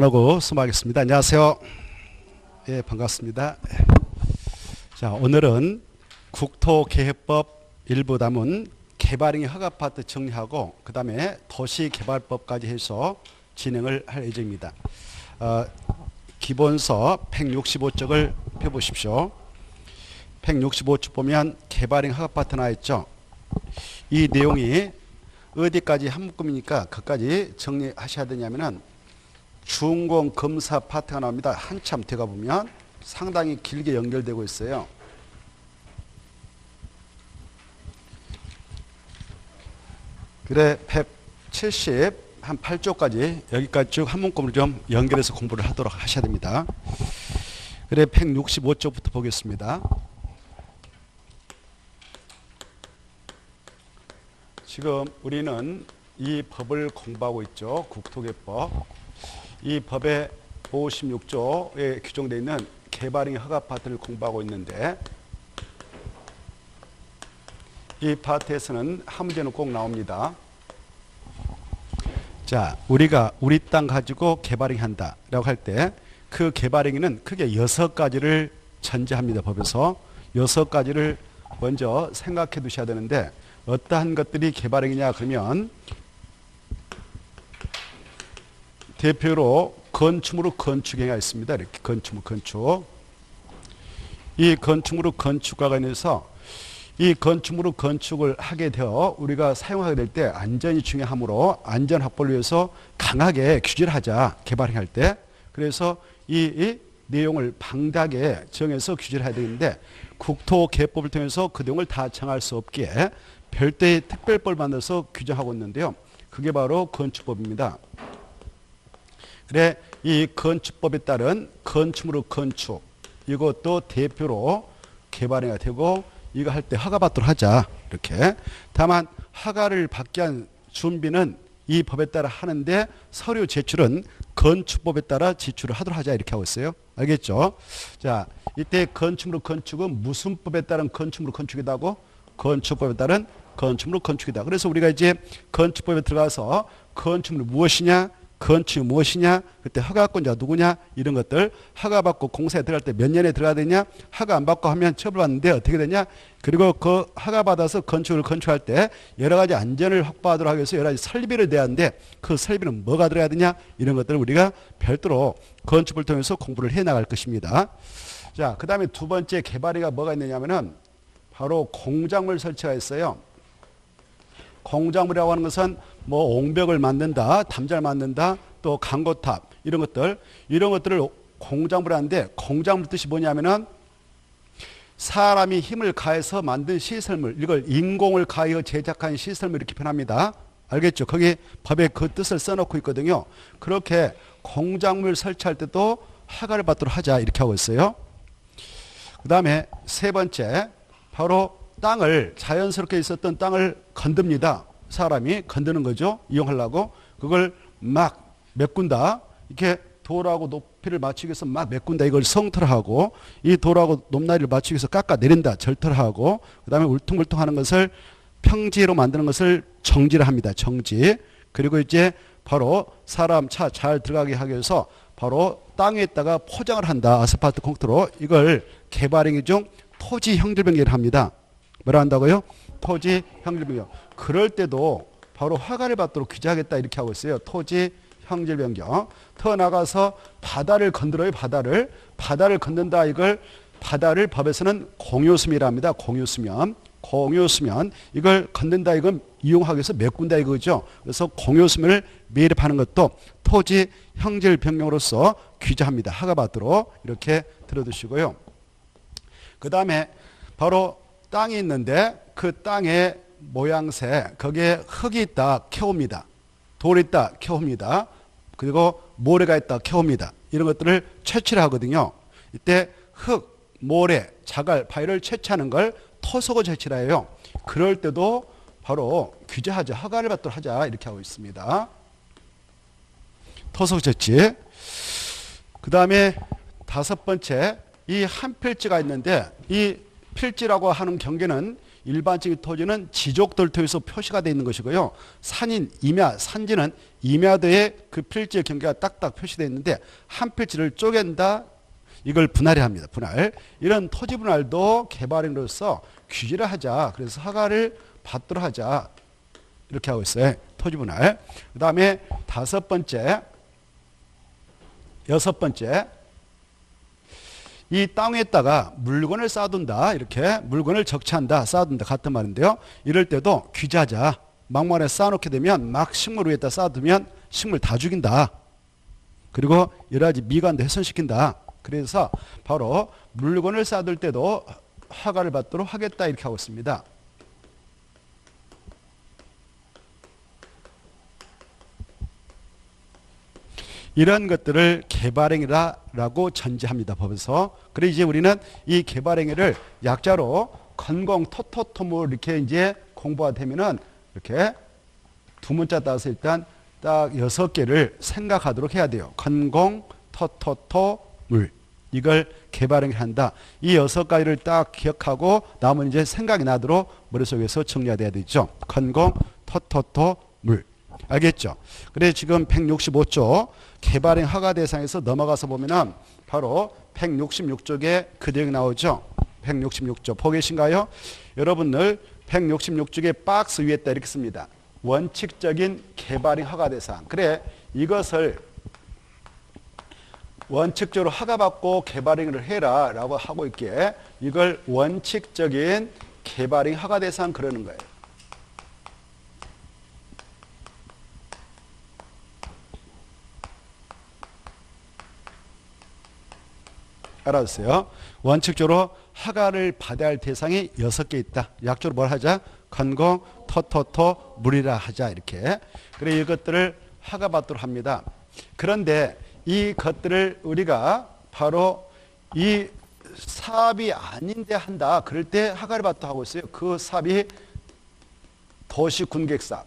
하고 수고하겠습니다. 안녕하세요. 예, 반갑습니다. 자, 오늘은 국토개혁법 일부 담은 개발행위 허가파트 정리하고 그 다음에 도시개발법까지 해서 진행을 할 예정입니다. 기본서 165쪽을 펴보십시오. 165쪽 보면 개발행위 허가파트 나와 있죠. 이 내용이 어디까지 한 묶음이니까 그까지 정리하셔야 되냐면은 준공 검사 파트가 나옵니다. 한참 들어가 보면 상당히 길게 연결되고 있어요. 그래 170 한 8쪽까지 여기까지 쭉 한 문구를 좀 연결해서 공부를 하도록 하셔야 됩니다. 그래 165쪽부터 보겠습니다. 지금 우리는 이 법을 공부하고 있죠. 국토개법. 이 법의 56조에 규정되어 있는 개발행위 허가 파트를 공부하고 있는데 이 파트에서는 한 문제는 꼭 나옵니다. 자, 우리가 우리 땅 가지고 개발행위 한다 라고 할 때 그 개발행위는 크게 6가지를 전제합니다. 법에서 6가지를 먼저 생각해 두셔야 되는데 어떠한 것들이 개발행위냐 그러면 대표로 건축물로 건축행위가 있습니다. 이렇게 건축물 건축. 이 건축물로 건축과 관련해서 이 건축물로 건축을 하게 되어 우리가 사용하게 될 때 안전이 중요하므로 안전 확보를 위해서 강하게 규제를 하자. 개발할 때. 그래서 이 내용을 방대하게 정해서 규제를 해야 되는데 국토개법을 통해서 그 내용을 다 정할 수 없기에 별도의 특별법을 만들어서 규정하고 있는데요. 그게 바로 건축법입니다. 그래 이 건축법에 따른 건축물로 건축 이것도 대표로 개발행위가 되고 이거 할 때 허가 받도록 하자 이렇게. 다만 허가를 받기 위한 준비는 이 법에 따라 하는데 서류 제출은 건축법에 따라 제출을 하도록 하자 이렇게 하고 있어요. 알겠죠? 자, 이때 건축물로 건축은 무슨 법에 따른 건축물로 건축이다고? 건축법에 따른 건축물로 건축이다. 그래서 우리가 이제 건축법에 들어가서 건축물이 무엇이냐 건축이 무엇이냐 그때 허가권자 누구냐 이런 것들 허가받고 공사에 들어갈 때 몇 년에 들어가야 되냐 허가 안 받고 하면 처벌받는데 어떻게 되냐 그리고 그 허가받아서 건축을 건축할 때 여러 가지 안전을 확보하도록 하기 위해서 여러 가지 설비를 내야 하는데 그 설비는 뭐가 들어가야 되냐 이런 것들을 우리가 별도로 건축을 통해서 공부를 해나갈 것입니다. 자, 그 다음에 두 번째 개발행위가 뭐가 있느냐면은 바로 공작물 설치가 있어요. 공작물이라고 하는 것은 뭐 옹벽을 만든다, 담장을 만든다, 또 강고탑 이런 것들을 공작물을 하는데 공작물 뜻이 뭐냐면은 사람이 힘을 가해서 만든 시설물 이걸 인공을 가하여 제작한 시설물 이렇게 표현합니다. 알겠죠? 거기 법에 그 뜻을 써놓고 있거든요. 그렇게 공작물 설치할 때도 허가를 받도록 하자 이렇게 하고 있어요. 그 다음에 세 번째 바로 땅을 자연스럽게 있었던 땅을 건듭니다. 사람이 건드는 거죠. 이용하려고. 그걸 막 메꾼다. 이렇게 돌하고 높이를 맞추기 위해서 막 메꾼다. 이걸 성토를 하고 이 돌하고 높낮이를 맞추기 위해서 깎아내린다. 절터를 하고 그 다음에 울퉁불퉁하는 것을 평지로 만드는 것을 정지를 합니다. 정지. 그리고 이제 바로 사람 차 잘 들어가게 하기 위해서 바로 땅에다가 포장을 한다. 아스팔트 콘크리트로. 이걸 개발행위 중 토지 형질변경을 합니다. 뭐라 한다고요? 토지 형질변경. 그럴 때도 바로 허가를 받도록 규제하겠다 이렇게 하고 있어요. 토지 형질변경. 더 나가서 바다를 건드려요. 바다를 건든다. 이걸 바다를 법에서는 공유수면이라 합니다. 공유수면. 이걸 건든다. 이건 이용하기 위해서 메꾼다 이거죠. 그래서 공유수면을 매립하는 것도 토지 형질변경으로서 규제합니다. 허가 받도록 이렇게 들어두시고요. 그 다음에 바로 땅이 있는데 그 땅의 모양새 거기에 흙이 있다 캐옵니다. 돌이 있다 캐옵니다. 그리고 모래가 있다 캐옵니다. 이런 것들을 채취를 하거든요. 이때 흙, 모래, 자갈, 바위를 채취하는 걸 토속을 채취를 해요. 그럴 때도 바로 규제하자 허가를 받도록 하자 이렇게 하고 있습니다. 토속 채취. 그 다음에 다섯 번째 이 한 필지가 있는데 이 필지라고 하는 경계는 일반적인 토지는 지적돌토에서 표시가 되어 있는 것이고요. 산인 임야, 산지는 임야도의 그 필지의 경계가 딱딱 표시되어 있는데 한 필지를 쪼갠다. 이걸 분할해야 합니다. 분할. 이런 토지 분할도 개발행위로서 규제를 하자. 그래서 허가를 받도록 하자. 이렇게 하고 있어요. 토지 분할. 그 다음에 여섯 번째. 이 땅에다가 물건을 쌓아둔다. 이렇게 물건을 적치한다. 쌓아둔다. 같은 말인데요. 이럴 때도 규제하자. 막말에 쌓아놓게 되면 막 식물 위에다 쌓아두면 식물 다 죽인다. 그리고 여러 가지 미관도 훼손시킨다. 그래서 바로 물건을 쌓아둘 때도 허가를 받도록 하겠다. 이렇게 하고 있습니다. 이런 것들을 개발행위라고 전제합니다. 법에서. 그래서 이제 우리는 이 개발행위를 약자로 건공토토토물 이렇게 이제 공부가 되면은 이렇게 두 문자 따서 일단 딱 6개를 생각하도록 해야 돼요. 건공토토토물. 이걸 개발행위를 한다. 이 6가지를 딱 기억하고 나머지 이제 생각이 나도록 머릿속에서 정리가 돼야 되죠. 건공토토토물. 알겠죠? 그래 지금 165조 개발행 허가 대상에서 넘어가서 보면은 바로 166쪽에 그 내용이 나오죠. 166조 보고 계신가요? 여러분들 166쪽에 박스 위에다 이렇게 씁니다. 원칙적인 개발행 허가 대상. 그래 이것을 원칙적으로 허가받고 개발행위를 해라 라고 하고 있기에 이걸 원칙적인 개발행 허가 대상 그러는 거예요. 알아주세요. 원칙적으로 허가를 받아야 할 대상이 6개 있다. 약조로 뭘 하자? 건공, 토토토, 물이라 하자. 이렇게. 그래 이것들을 허가받도록 합니다. 그런데 이 것들을 우리가 바로 이 사업이 아닌데 한다. 그럴 때 허가를 받도록 하고 있어요. 그 사업이 도시군계획사업.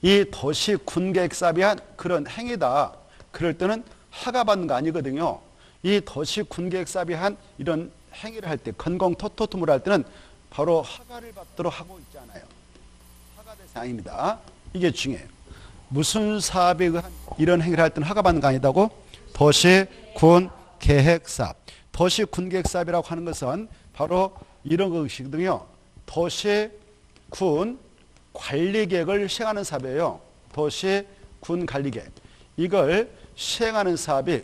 이 도시군계획사업이 한 그런 행위다. 그럴 때는 허가받는 거 아니거든요. 이 도시군계획사업이 한 이런 행위를 할 때, 건공토토토물 할 때는 바로 허가를 받도록 하고 있잖아요. 허가 대상입니다. 이게 중요해요. 무슨 사업이 이런 행위를 할 때는 허가받는 거 아니다고? 도시군계획사업. 도시군계획사업이라고 하는 것은 바로 이런 것이거든요. 도시군 관리계획을 시행하는 사업이에요. 도시군 관리계획. 이걸 시행하는 사업이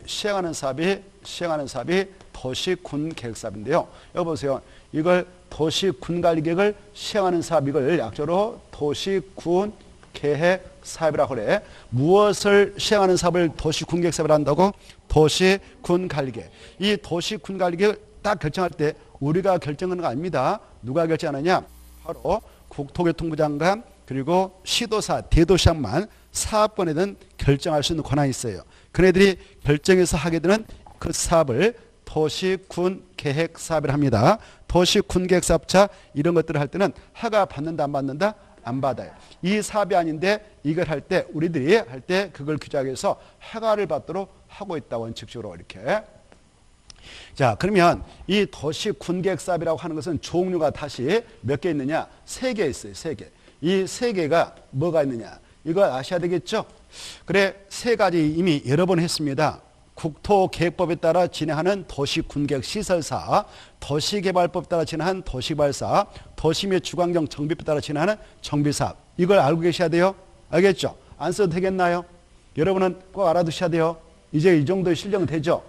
도시군계획사업인데요. 여기 보세요. 이걸 도시군관리계획을 시행하는 사업, 이걸 약조로 도시군계획사업이라고 그래. 무엇을 시행하는 사업을 도시군계획사업이라고 한다고? 도시군관리계획. 이 도시군관리계획 딱 결정할 때 우리가 결정하는 거 아닙니다. 누가 결정하느냐? 바로 국토교통부 장관 그리고 시도사, 대도시장만 사업권에는 결정할 수 있는 권한이 있어요. 그네들이 결정해서 하게 되는 그 사업을 도시군계획사업이라 합니다. 도시군계획사업자 이런 것들을 할 때는 허가 받는다 안 받는다? 안 받아요. 이 사업이 아닌데 이걸 할 때 우리들이 할 때 그걸 규정하기 위해서 허가를 받도록 하고 있다. 원칙적으로 이렇게. 자 그러면 이 도시군계획사업이라고 하는 것은 종류가 다시 몇 개 있느냐? 3개 있어요. 3개. 이 3개가 뭐가 있느냐? 이거 아셔야 되겠죠? 그래 3가지 이미 여러 번 했습니다. 국토계획법에 따라 진행하는 도시군계획시설사, 도시개발법에 따라 진행하는 도시개발사, 도시 및 주관경 정비법에 따라 진행하는 정비사업. 이걸 알고 계셔야 돼요. 알겠죠? 안 써도 되겠나요? 여러분은 꼭 알아두셔야 돼요. 이제 이 정도의 실력은 되죠?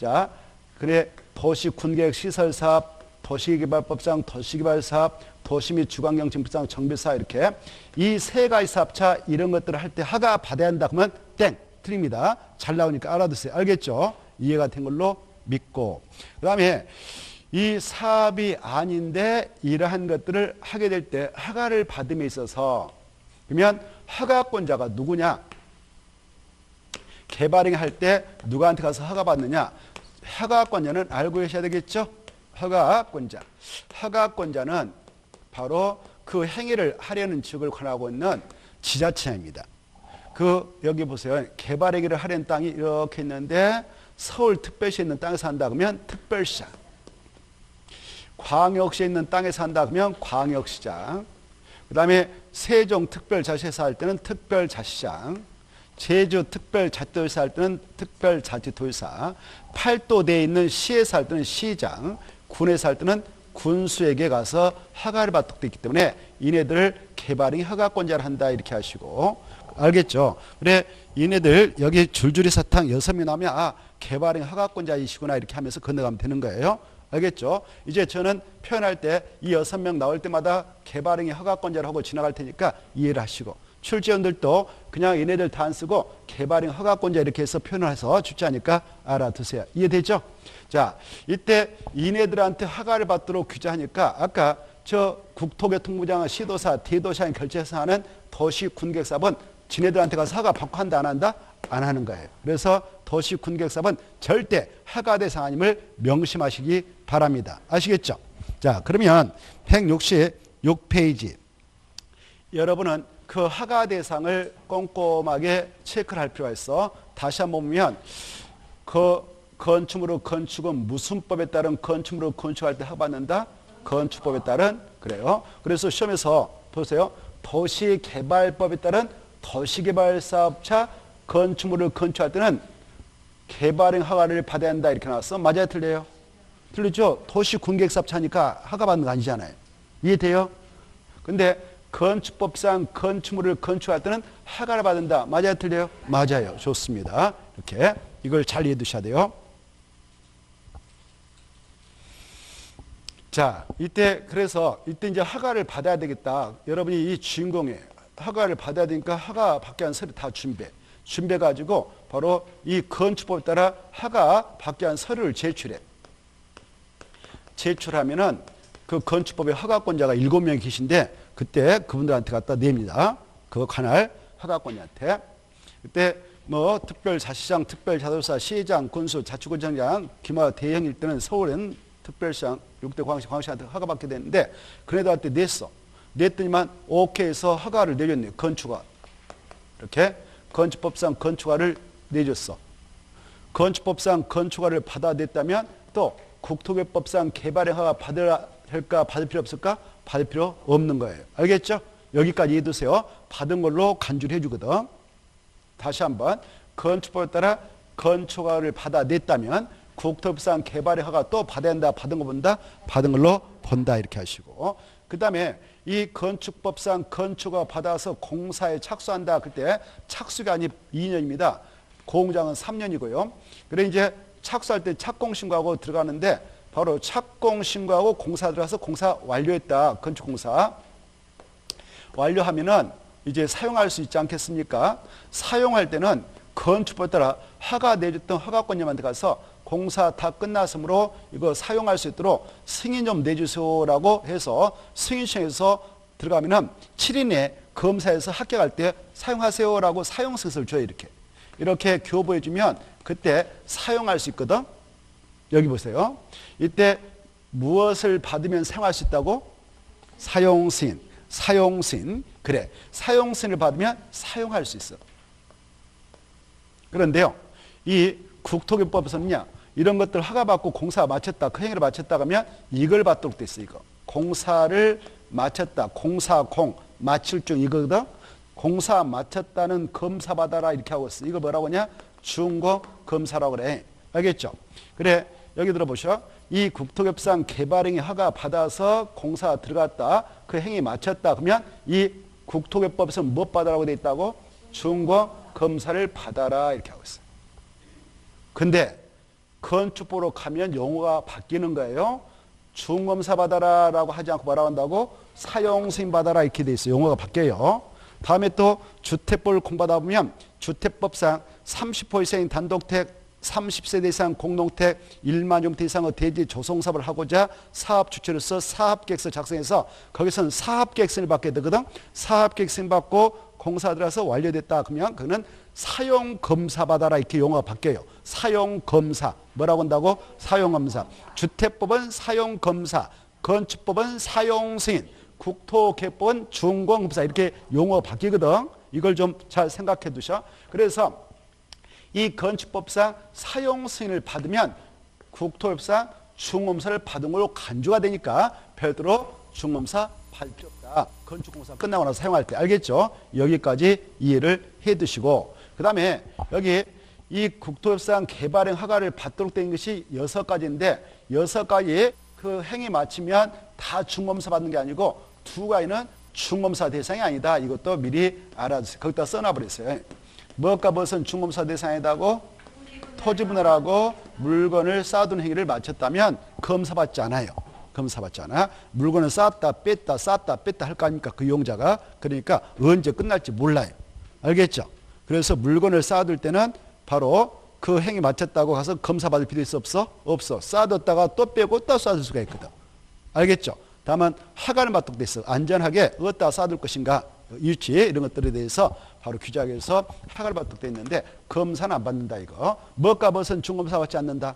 자, 그래 도시군계획시설사업, 도시개발법상 도시개발사업, 도시 및 주관경 정비상 정비사업 이렇게 이 3가지 사업차 이런 것들을 할 때 허가 받아야 한다 그러면 땡 틀립니다. 잘 나오니까 알아두세요. 알겠죠? 이해가 된 걸로 믿고 그 다음에 이 사업이 아닌데 이러한 것들을 하게 될 때 허가를 받음에 있어서 그러면 허가권자가 누구냐? 개발행위 할 때 누구한테 가서 허가 받느냐? 허가권자는 알고 계셔야 되겠죠? 허가권자는 바로 그 행위를 하려는 지역을 관할하고 있는 지자체입니다. 그 여기 보세요. 개발행위를 하려는 땅이 이렇게 있는데 서울특별시에 있는 땅에서 한다 그러면 특별시장. 광역시에 있는 땅에 산다 그러면 광역시장. 그 다음에 세종특별자치도에서 할 때는 특별자치장. 제주특별자치도에서 할 때는 특별자치도지사. 팔도대에 있는 시에서 할 때는 시장. 군에서 할 때는 군수에게 가서 허가를 받도록 되어 있기 때문에 이네들을 개발행위 허가권자를 한다 이렇게 하시고, 알겠죠? 그래 이네들 여기 줄줄이 사탕 6명 나오면 아 개발행위 허가권자이시구나 이렇게 하면서 건너가면 되는 거예요. 알겠죠? 이제 저는 표현할 때 이 6명 나올 때마다 개발행위 허가권자를 하고 지나갈 테니까 이해를 하시고, 출제원들도 그냥 얘네들 다 안 쓰고 개발행위 허가권자 이렇게 해서 표현을 해서 출제하니까 알아두세요. 이해되죠? 자, 이때 이네들한테 허가를 받도록 규제하니까 아까 저 국토교통부장은 시도사, 대도시장 결제해서 하는 도시군객사업은 지네들한테 가서 허가 받고 한다 안 한다? 안 하는 거예요. 그래서 도시군객사업은 절대 허가 대상 아님을 명심하시기 바랍니다. 아시겠죠? 자, 그러면 166페이지. 여러분은 그 허가 대상을 꼼꼼하게 체크를 할 필요가 있어. 다시 한번 보면 그 건축물의 건축은 무슨 법에 따른 건축물을 건축할 때 허가받는다? 건축법에 따른, 그래요. 그래서 시험에서 보세요. 도시개발법에 따른 도시개발사업자 건축물을 건축할 때는 개발행 허가를 받아야 한다 이렇게 나왔어. 맞아요? 틀려요? 틀리죠? 도시군객사업자니까 허가받는 거 아니잖아요. 이해돼요? 근데 건축법상 건축물을 건축할 때는 허가를 받는다. 맞아요? 틀려요? 맞아요. 좋습니다. 이렇게 이걸 잘 이해해 두셔야 돼요. 자, 그래서 이때 이제 허가를 받아야 되겠다. 여러분이 이 주인공에 허가를 받아야 되니까 허가 받기 위한 서류 다 준비해가지고 바로 이 건축법에 따라 허가 받기 위한 서류를 제출하면은 그 건축법의 허가권자가 7명이 계신데 그때 그분들한테 갖다 냅니다. 그 관할 허가권자한테. 그때 뭐 특별자치장, 특별자도사, 시장, 군수, 자치구청장, 기마 대형일 때는 서울은 특별시장, 6대 광역시한테 허가받게 되는데 그네들한테 냈더니만 오케이 해서 허가를 내줬네요. 건축허가. 이렇게 건축법상 건축허가를 내줬어. 건축법상 건축허가를 받아냈다면 또 국토개발법상 개발행 허가 받아야 할까? 받을 필요 없을까? 받을 필요 없는 거예요. 알겠죠? 여기까지 해두세요. 받은 걸로 간주를 해주거든. 다시 한번 건축법에 따라 건축허가를 받아냈다면 국토법상 개발의 허가 또 받아야 한다. 받은 거 본다. 받은 걸로 본다. 이렇게 하시고, 그 다음에 이 건축법상 건축허가 받아서 공사에 착수한다. 그때 착수기간이 2년입니다. 공장은 3년이고요. 그래 이제 착수할 때 착공신고하고 들어가는데 바로 착공신고하고 공사 들어가서 공사 완료했다. 건축공사 완료하면은 이제 사용할 수 있지 않겠습니까? 사용할 때는 건축법에 따라 허가 내줬던 허가권자한테 가서 공사 다 끝났으므로 이거 사용할 수 있도록 승인 좀 내주세요라고 해서 승인청에서 들어가면은 7일 내에 검사에서 합격할 때 사용하세요라고 사용서를 줘요. 이렇게 교부해주면 그때 사용할 수 있거든. 여기 보세요. 이때 무엇을 받으면 사용할 수 있다고? 사용승인. 그래, 사용승인을 받으면 사용할 수 있어. 그런데요, 이 국토교법에서는요, 이런 것들 허가받고 공사 마쳤다, 그 행위를 마쳤다 하면 이걸 받도록 돼 있어. 이거 공사를 마쳤다, 공사공 마칠 중 이거거든. 공사 마쳤다는 검사 받아라 이렇게 하고 있어. 이거 뭐라고 하냐? 준공 검사라고 그래. 알겠죠? 그래, 여기 들어보셔. 이 국토교법상 개발행위 허가 받아서 공사 들어갔다, 그 행위 마쳤다 그러면 이 국토교법에서 뭐 받아라고 돼 있다고? 준공 검사를 받아라 이렇게 하고 있어. 근데 건축법으로 가면 용어가 바뀌는 거예요. 준검사 받아라 라고 하지 않고 뭐라고 한다고? 사용승인 받아라 이렇게 돼 있어요. 용어가 바뀌어요. 다음에 또 주택법을 공부하다 보면 주택법상 30호 이상인 단독택, 30세대 이상 공동택, 1만 용태 이상의 대지 조성사업을 하고자 사업 주체로서 사업계획서 작성해서 거기서는 사업계획서를 받게 되거든. 사업계획서 받고 공사 들어가서 완료됐다 그러면 그거는 사용검사 받아라 이렇게 용어가 바뀌어요. 사용검사. 뭐라고 한다고? 사용검사. 주택법은 사용검사, 건축법은 사용승인, 국토개법은 준공검사 이렇게 용어가 바뀌거든. 이걸 좀 잘 생각해 두셔. 그래서 이 건축법상 사용승인을 받으면 국토법상 중검사를 받은 걸로 간주가 되니까 별도로 중검사 받을 필요 없다. 건축공사 끝나고 나서 사용할 때. 알겠죠? 여기까지 이해를 해 두시고, 그 다음에 여기 이 국토협상 개발행 허가를 받도록 된 것이 6가지인데 6가지 그 행위 마치면 다 중검사 받는 게 아니고 2가지는 중검사 대상이 아니다. 이것도 미리 알아두세요. 거기다 써놔버렸어요. 무엇과 무엇은 중검사 대상이다고? 토지 분할하고 물건을 쌓아둔 행위를 마쳤다면 검사받지 않아요. 검사받지 않아. 물건을 쌓았다 뺐다 쌓았다 뺐다 할 거 아닙니까? 그 이용자가. 그러니까 언제 끝날지 몰라요. 알겠죠? 그래서 물건을 쌓아둘 때는 바로 그 행위 마쳤다고 가서 검사받을 필요 있어 없어? 없어. 쌓아뒀다가 또 빼고 또 쌓아둘 수가 있거든. 알겠죠? 다만 허가를 받도록 돼 있어. 안전하게 어디다 쌓아둘 것인가, 유치 이런 것들에 대해서 바로 규정에서 허가를 받도록 돼 있는데 검사는 안 받는다 이거. 무엇과 무엇은 중검사 받지 않는다?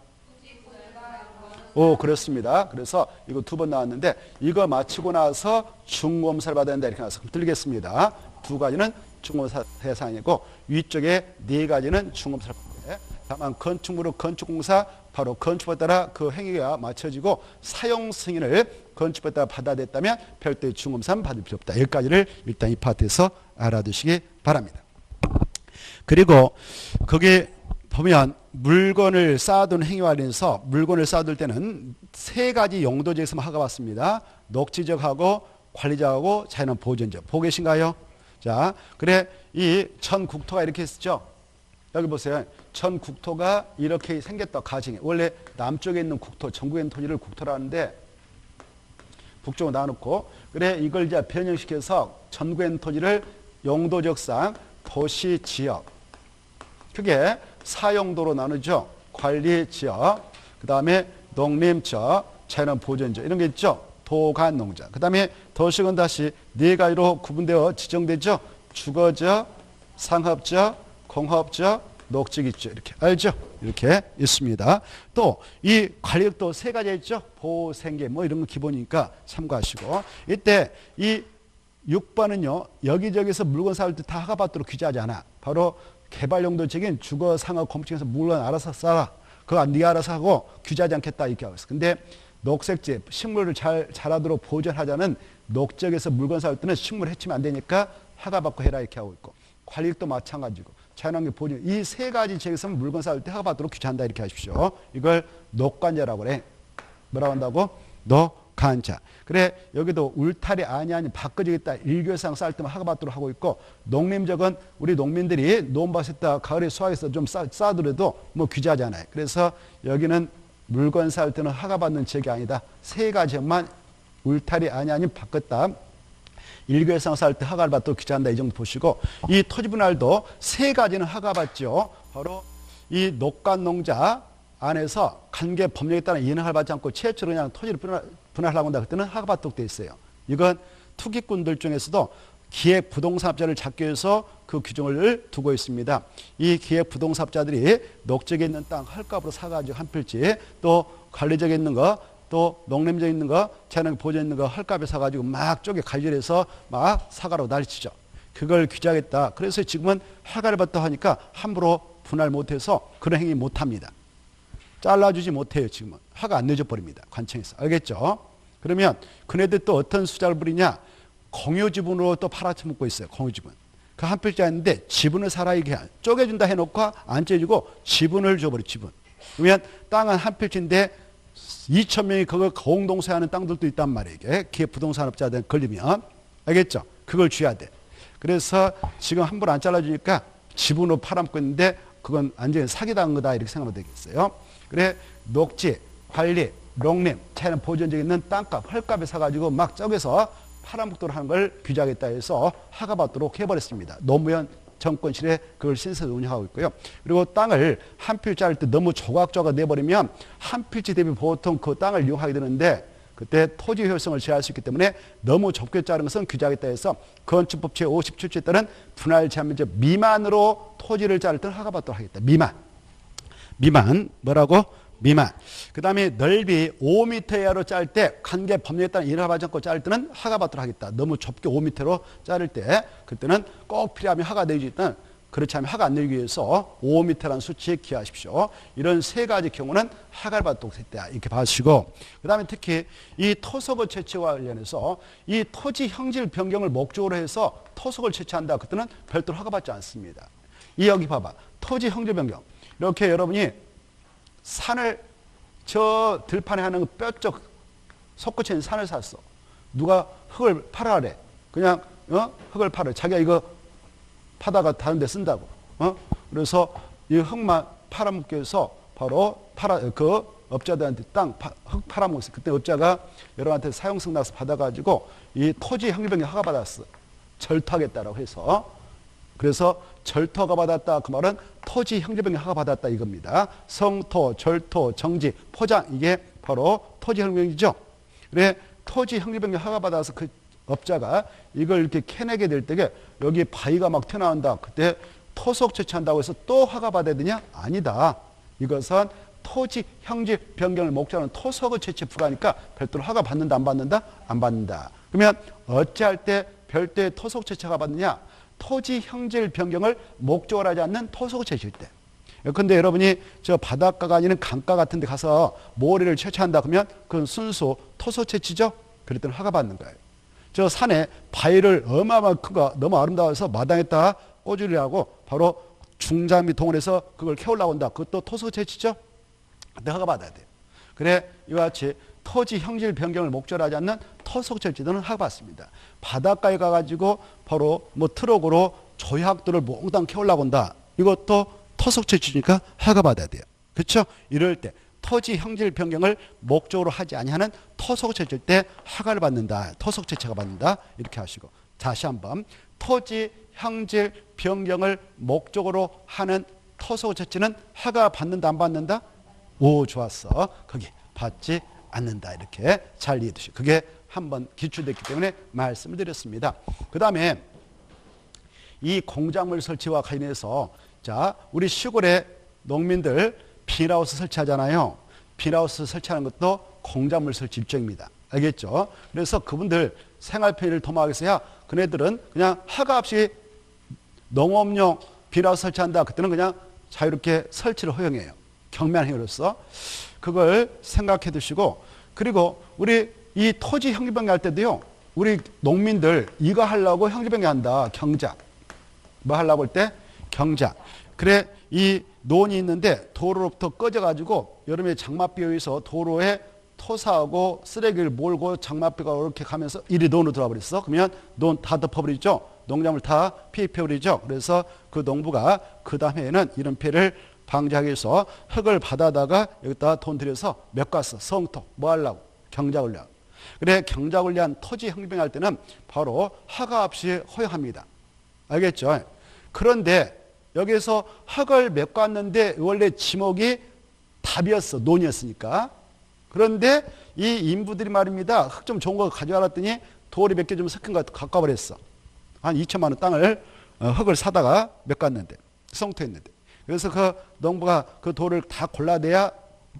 오, 그렇습니다. 그래서 이거 2번 나왔는데 이거 마치고 나서 중검사를 받아야 된다 이렇게 나와서 들겠습니다. 2가지는 중검사 대상이고 위쪽에 4가지는 중검사를 받는데 다만 건축물의 건축공사 바로 건축법에 따라 그 행위가 맞춰지고 사용 승인을 건축법에 따라 받아냈다면 별도의 중검사는 받을 필요 없다. 여기까지를 일단 이 파트에서 알아두시기 바랍니다. 그리고 거기 보면 물건을 쌓아둔 행위와 관련해서 물건을 쌓아둘 때는 3가지 용도지에서 허가받습니다. 녹지적하고 관리적하고 자연은 보존적. 보고 계신가요? 자, 그래 이 전국토가 이렇게 쓰죠. 여기 보세요. 전국토가 이렇게 생겼다. 가정에 원래 남쪽에 있는 국토, 전국에 있는 토지를 국토라 하는데 북쪽으로 나눠놓고 그래 이걸 이제 변형시켜서 전국에 있는 토지를 용도적상 도시 지역 크게 4용도로 나누죠. 관리 지역, 그 다음에 농림지역, 자연 보존지역 이런 게 있죠. 도간 농자. 그 다음에 도시는 다시 4가지로 구분되어 지정되죠. 주거지역, 상업지역, 공업지역, 녹지기지역 이렇게 알죠? 이렇게 있습니다. 또 이 관리역도 3가지 있죠. 보호, 생계 뭐 이런 거 기본이니까 참고하시고 이때 이 6번은요. 여기저기서 물건 쌓을 때 다 허가받도록 규제하지 않아. 바로 개발용도적인 주거, 상업, 건축에서 물건 알아서 쌓아. 그거 네가 알아서 하고 규제하지 않겠다 이렇게 하고 있어. 근데 녹색지, 식물을 잘 자라도록 보존하자는 녹지역에서 물건 쌓을 때는 식물 해치면 안 되니까 허가받고 해라 이렇게 하고 있고 관리도 마찬가지고 자연환경 보존 이 3가지 지역에서 물건 쌓을 때 허가받도록 규제한다 이렇게 하십시오. 이걸 녹관자라고 그래. 뭐라고 한다고? 녹관자. 그래 여기도 울타리 아니 바꿔지겠다 일교상 쌓을 때만 허가받도록 하고 있고 농림적은 우리 농민들이 논밭에다 가을에 수확해서 좀 쌓아두려도 뭐 규제하지 않아요. 그래서 여기는 물건 쌓을 때는 허가받는 지역이 아니다. 3가지만 울타리 아니 바꿨다. 일교상 쌓을 때 허가를 받도록 규제한다. 이 정도 보시고 이 토지 분할도 3가지는 허가받죠. 바로 이 녹간농자 안에서 관계 법령에 따라 이행 허가를 받지 않고 최초로 그냥 토지를 분할하려고 한다. 그때는 허가받도록 되어 있어요. 이건 투기꾼들 중에서도 기획부동산업자를 잡기 위해서 그 규정을 두고 있습니다. 이 기획부동산업자들이 녹지역에 있는 땅 헐값으로 사가지고 한 필지 또 관리적에 있는 거 또 농림지에 있는 거 자연 보존에 있는 거 헐값에 사가지고 막 쪼개 갈질해서 막 사가로 날치죠. 그걸 규제하겠다. 그래서 지금은 허가를 받다 하니까 함부로 분할 못해서 그런 행위 못합니다. 잘라주지 못해요. 지금은. 허가 안 내줘버립니다. 관청에서. 알겠죠? 그러면 그네들 또 어떤 수작을 부리냐. 공유지분으로 또 팔아쳐먹고 있어요. 공유지분. 그 한 필지 있는데 지분을 사라 이게 쪼개준다 해놓고 안 쪼개주고 지분을 줘버려. 지분. 그러면 땅은 한 필지인데 2,000명이 그걸 공동소유하는 땅들도 있단 말이에요. 이게 기획부동산업자들 걸리면. 알겠죠? 그걸 줘야 돼. 그래서 지금 함부로 안 잘라주니까 지분으로 팔아먹고 있는데 그건 완전히 사기당한 거다 이렇게 생각하면 되겠어요. 그래 녹지, 관리, 농림, 자연 보존적에 있는 땅값, 헐값에 사가지고 막 쪼개서 팔아먹도록 하는 걸 규제하겠다 해서 허가받도록 해버렸습니다. 노무현 정권실에 그걸 신설해서 운영하고 있고요. 그리고 땅을 한 필지 자를 때 너무 조각조각 내버리면 한 필지 대비 보통 그 땅을 이용하게 되는데 그때 토지 효율성을 제한할 수 있기 때문에 너무 좁게 자른 것은 규제하겠다 해서 건축법 제57조에 따른 분할 제한면적 미만으로 토지를 자를 때는 허가받도록 하겠다. 미만 뭐라고? 미만. 그 다음에 넓이 5m 이하로 자를 때 관계 법령에 따른 이행을 받지 않고 자를 때는 허가받도록 하겠다. 너무 좁게 5m로 자를 때 그때는 꼭 필요하면 허가 내주지 일단 그렇지 않으면 하가 안 내리기 위해서 5m라는 수치에 기하십시오. 이런 세 가지 경우는 하가를 받도록 했다. 이렇게 봐주시고, 그 다음에 특히 이 토속의 채취와 관련해서 이 토지 형질 변경을 목적으로 해서 토속을 채취한다. 그때는 별도로 허가받지 않습니다. 이 여기 봐봐. 토지 형질 변경. 이렇게 여러분이 산을 저 들판에 하는 뼈쪽 솟구쳐 있는 산을 샀어. 누가 흙을 팔아래. 그냥 흙을 팔아. 자기가 이거 파다가 다른 데 쓴다고. 그래서 이 흙만 팔아먹기 위해서 바로 그 업자들한테 흙 팔아먹었어요. 그때 업자가 여러분한테 사용승낙서 받아가지고 이 토지 형질변경 허가 받았어. 절토하겠다라고 해서. 그래서 절토가 받았다. 그 말은 토지 형질변경 허가 받았다 이겁니다. 성토, 절토, 정지, 포장 이게 바로 토지 형질변경이죠. 그래 토지 형질변경 허가 받아서 그 업자가 이걸 이렇게 캐내게 될 때에 여기 바위가 막 튀어나온다. 그때 토속 채취한다고 해서 또 허가 받아야 되냐? 아니다. 이것은 토지 형질 변경을 목적으로 하는 토속의 채취 부가니까 별도로 허가 받는다 안 받는다? 안 받는다. 그러면 어찌할 때 별도의 토속 채취 허가 받느냐? 토지 형질 변경을 목적으로 하지 않는 토속 채취일 때. 근데 여러분이 저 바닷가가 아니면 강가 같은 데 가서 모래를 채취한다 그러면 그건 순수 토속 채취죠? 그랬더니 허가 받는 거예요. 저 산에 바위를 어마어마한 큰 거 너무 아름다워서 마당에다 꽂으려고 바로 중장비 동원해서 그걸 캐올라고 한다. 그것도 토속 채취죠? 그때 허가 받아야 돼요. 그래 이와 같이 토지 형질 변경을 목적으로 하지 않는 토속 채취들은 허가 받습니다. 바닷가에 가가지고 바로 뭐 트럭으로 조약돌을 몽땅 캐올라고 한다. 이것도 토속 채취니까 허가 받아야 돼요. 그렇죠? 이럴 때 토지 형질 변경을 목적으로 하지 아니하는 토속 채취일 때 허가를 받는다. 토속 채취가 받는다. 이렇게 하시고 다시 한번 토지 형질 변경을 목적으로 하는 토속 채취는 허가 받는다 안 받는다? 오 좋았어. 거기 받지 않는다. 이렇게 잘 이해해 주시고 그게 한번 기출됐기 때문에 말씀을 드렸습니다. 그 다음에 이 공작물 설치와 관련해서 자 우리 시골에 농민들 비닐하우스 설치하잖아요. 비닐하우스 설치하는 것도 공작물 설치 일종입니다. 알겠죠? 그래서 그분들 생활 편의를 도모하기 위해서야 그네들은 그냥 허가 없이 농업용 비닐하우스 설치한다. 그때는 그냥 자유롭게 설치를 허용해요. 경매한 행위로서. 그걸 생각해 두시고 그리고 우리 이 토지 형질변경 할 때도요. 우리 농민들 이거 하려고 형질변경 한다. 경작. 뭐 하려고 할 때? 경작. 그래 이 논이 있는데 도로로부터 꺼져가지고 여름에 장맛비에 의해서 도로에 토사하고 쓰레기를 몰고 장맛비가 이렇게 가면서 이리 논으로 들어와 버렸어. 그러면 논 다 덮어버리죠. 농작물 다 피해버리죠. 그래서 그 농부가 그 다음에는 이런 피해를 방지하기 위해서 흙을 받아다가 여기다 돈 들여서 몇 가스 성토 뭐 하려고? 경작을 위하고. 그래 경작을 위한 토지 형질변경 할 때는 바로 허가 없이 허용합니다. 알겠죠? 그런데 여기서 흙을 메꿨는데 원래 지목이 답이었어. 논이었으니까. 그런데 이 인부들이 말입니다. 흙 좀 좋은 거 가져와라 했더니 돌이 몇 개 좀 섞은 거 갖고 버렸어. 한 2천만 원 땅을 흙을 사다가 메꿨는데 성토했는데. 그래서 그 농부가 그 돌을 다 골라내야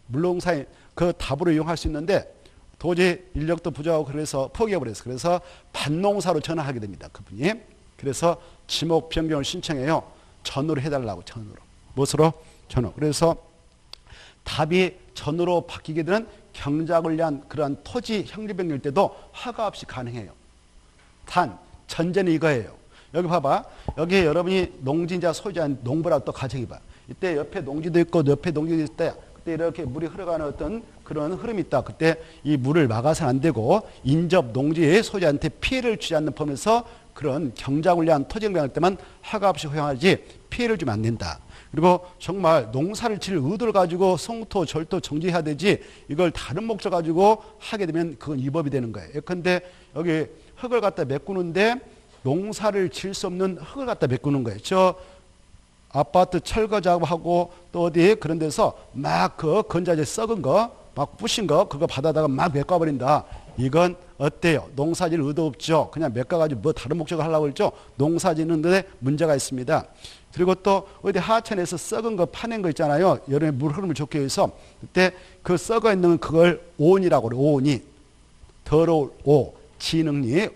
물농사에 그 답으로 이용할 수 있는데 도저히 인력도 부족하고 그래서 포기해버렸어. 그래서 밭농사로 전환하게 됩니다. 그분이. 그래서 지목 변경을 신청해요. 전으로 해달라고 전으로. 무엇으로? 전으로. 그래서 답이 전으로 바뀌게 되는 경작을 위한 그러한 토지 형질변경일 때도 허가 없이 가능해요. 단 전제는 이거예요. 여기 봐봐. 여기 여러분이 농지자 소유자인 농부라고 또 가정해봐. 이때 옆에 농지도 있고 옆에 농지도 있다. 그때 이렇게 물이 흘러가는 어떤 그런 흐름이 있다. 그때 이 물을 막아서는 안 되고 인접 농지의 소유자한테 피해를 주지 않는 범위에서 그런 경작을 위한 토지 형질변경할 때만 허가 없이 허용하지 피해를 주면 안 된다. 그리고 정말 농사를 칠 의도를 가지고 성토, 절토 정지해야 되지 이걸 다른 목적 가지고 하게 되면 그건 위법이 되는 거예요. 예컨대 여기 흙을 갖다 메꾸는데 농사를 질 수 없는 흙을 갖다 메꾸는 거예요. 저 아파트 철거 작업하고 또 어디 그런 데서 막 그 건자재 썩은 거, 막 부신 거 그거 받아다가 막 메꿔버린다. 이건 어때요? 농사질 의도 없죠. 그냥 메꿔가지고 뭐 다른 목적을 하려고 그러죠. 농사 짓는데 문제가 있습니다. 그리고 또 어디 하천에서 썩은 거 파낸 거 있잖아요. 여름에 물 흐름을 좋게 해서 그때 그 썩어 있는 그걸 오온이라고 그래요. 오온이. 더러울 오, 지능리.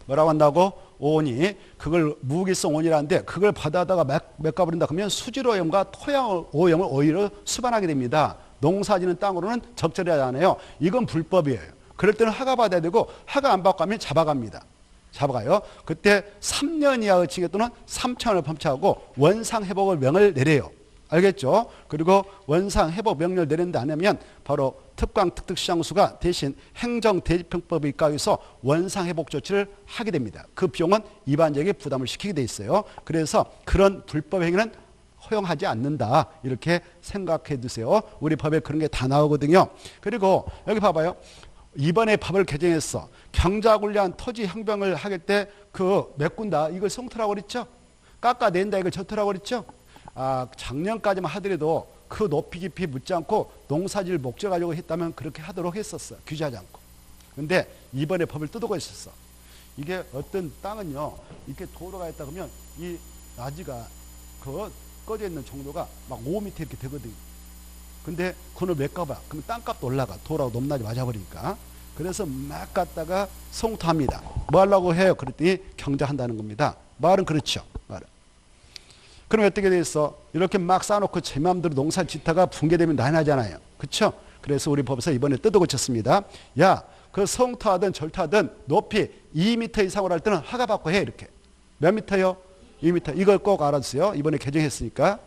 뭐라고 한다고? 온이 그걸 무기성 온이라는데 그걸 받아다가 메꿔버린다 그러면 수질 오염과 토양 오염을 오히려 수반하게 됩니다. 농사지는 땅으로는 적절하지 않아요. 이건 불법이에요. 그럴 때는 허가 받아야 되고 허가 안 받고 하면 잡아갑니다. 잡아가요. 그때 3년 이하의 징역 또는 3천원을 범죄하고 원상회복을 명을 내려요. 알겠죠? 그리고 원상회복 명령을 내린다 안 하면 바로 특강 특특시장수가 대신 행정대집행법에 입각해서 원상회복 조치를 하게 됩니다. 그 비용은 위반자에게 부담을 시키게 돼 있어요. 그래서 그런 불법 행위는 허용하지 않는다. 이렇게 생각해 두세요. 우리 법에 그런 게 다 나오거든요. 그리고 여기 봐봐요. 이번에 법을 개정했어. 경작을 토지 형병을 하길 때 그 메꾼다. 이걸 성토라고 그랬죠? 깎아낸다. 이걸 젖토라고 그랬죠? 작년까지만 하더라도 그 높이 깊이 묻지 않고 농사지를 목적하려고 했다면 그렇게 하도록 했었어. 규제하지 않고. 근데 이번에 법을 뜯어고 있었어. 이게 어떤 땅은요, 이렇게 도로가 있다 그러면 이 나지가 그 꺼져 있는 정도가 막 5m 이렇게 되거든. 근데 그걸 메꿔봐. 그럼 땅값도 올라가. 도로하고 높낮이 맞아버리니까. 그래서 막 갖다가 성토합니다. 뭐 하려고 해요? 그랬더니 경작한다는 겁니다. 말은 그렇죠. 말은. 그럼 어떻게 돼 있어? 이렇게 막 쌓아놓고 제 마음대로 농사 짓다가 붕괴되면 난리 나잖아요. 그렇죠? 그래서 우리 법에서 이번에 뜯어 고쳤습니다. 야, 그 성토하든 절토하든 높이 2m 이상으로 할 때는 허가 받고 해. 이렇게. 몇 미터요? 2m. 이걸 꼭 알아주세요. 이번에 개정했으니까.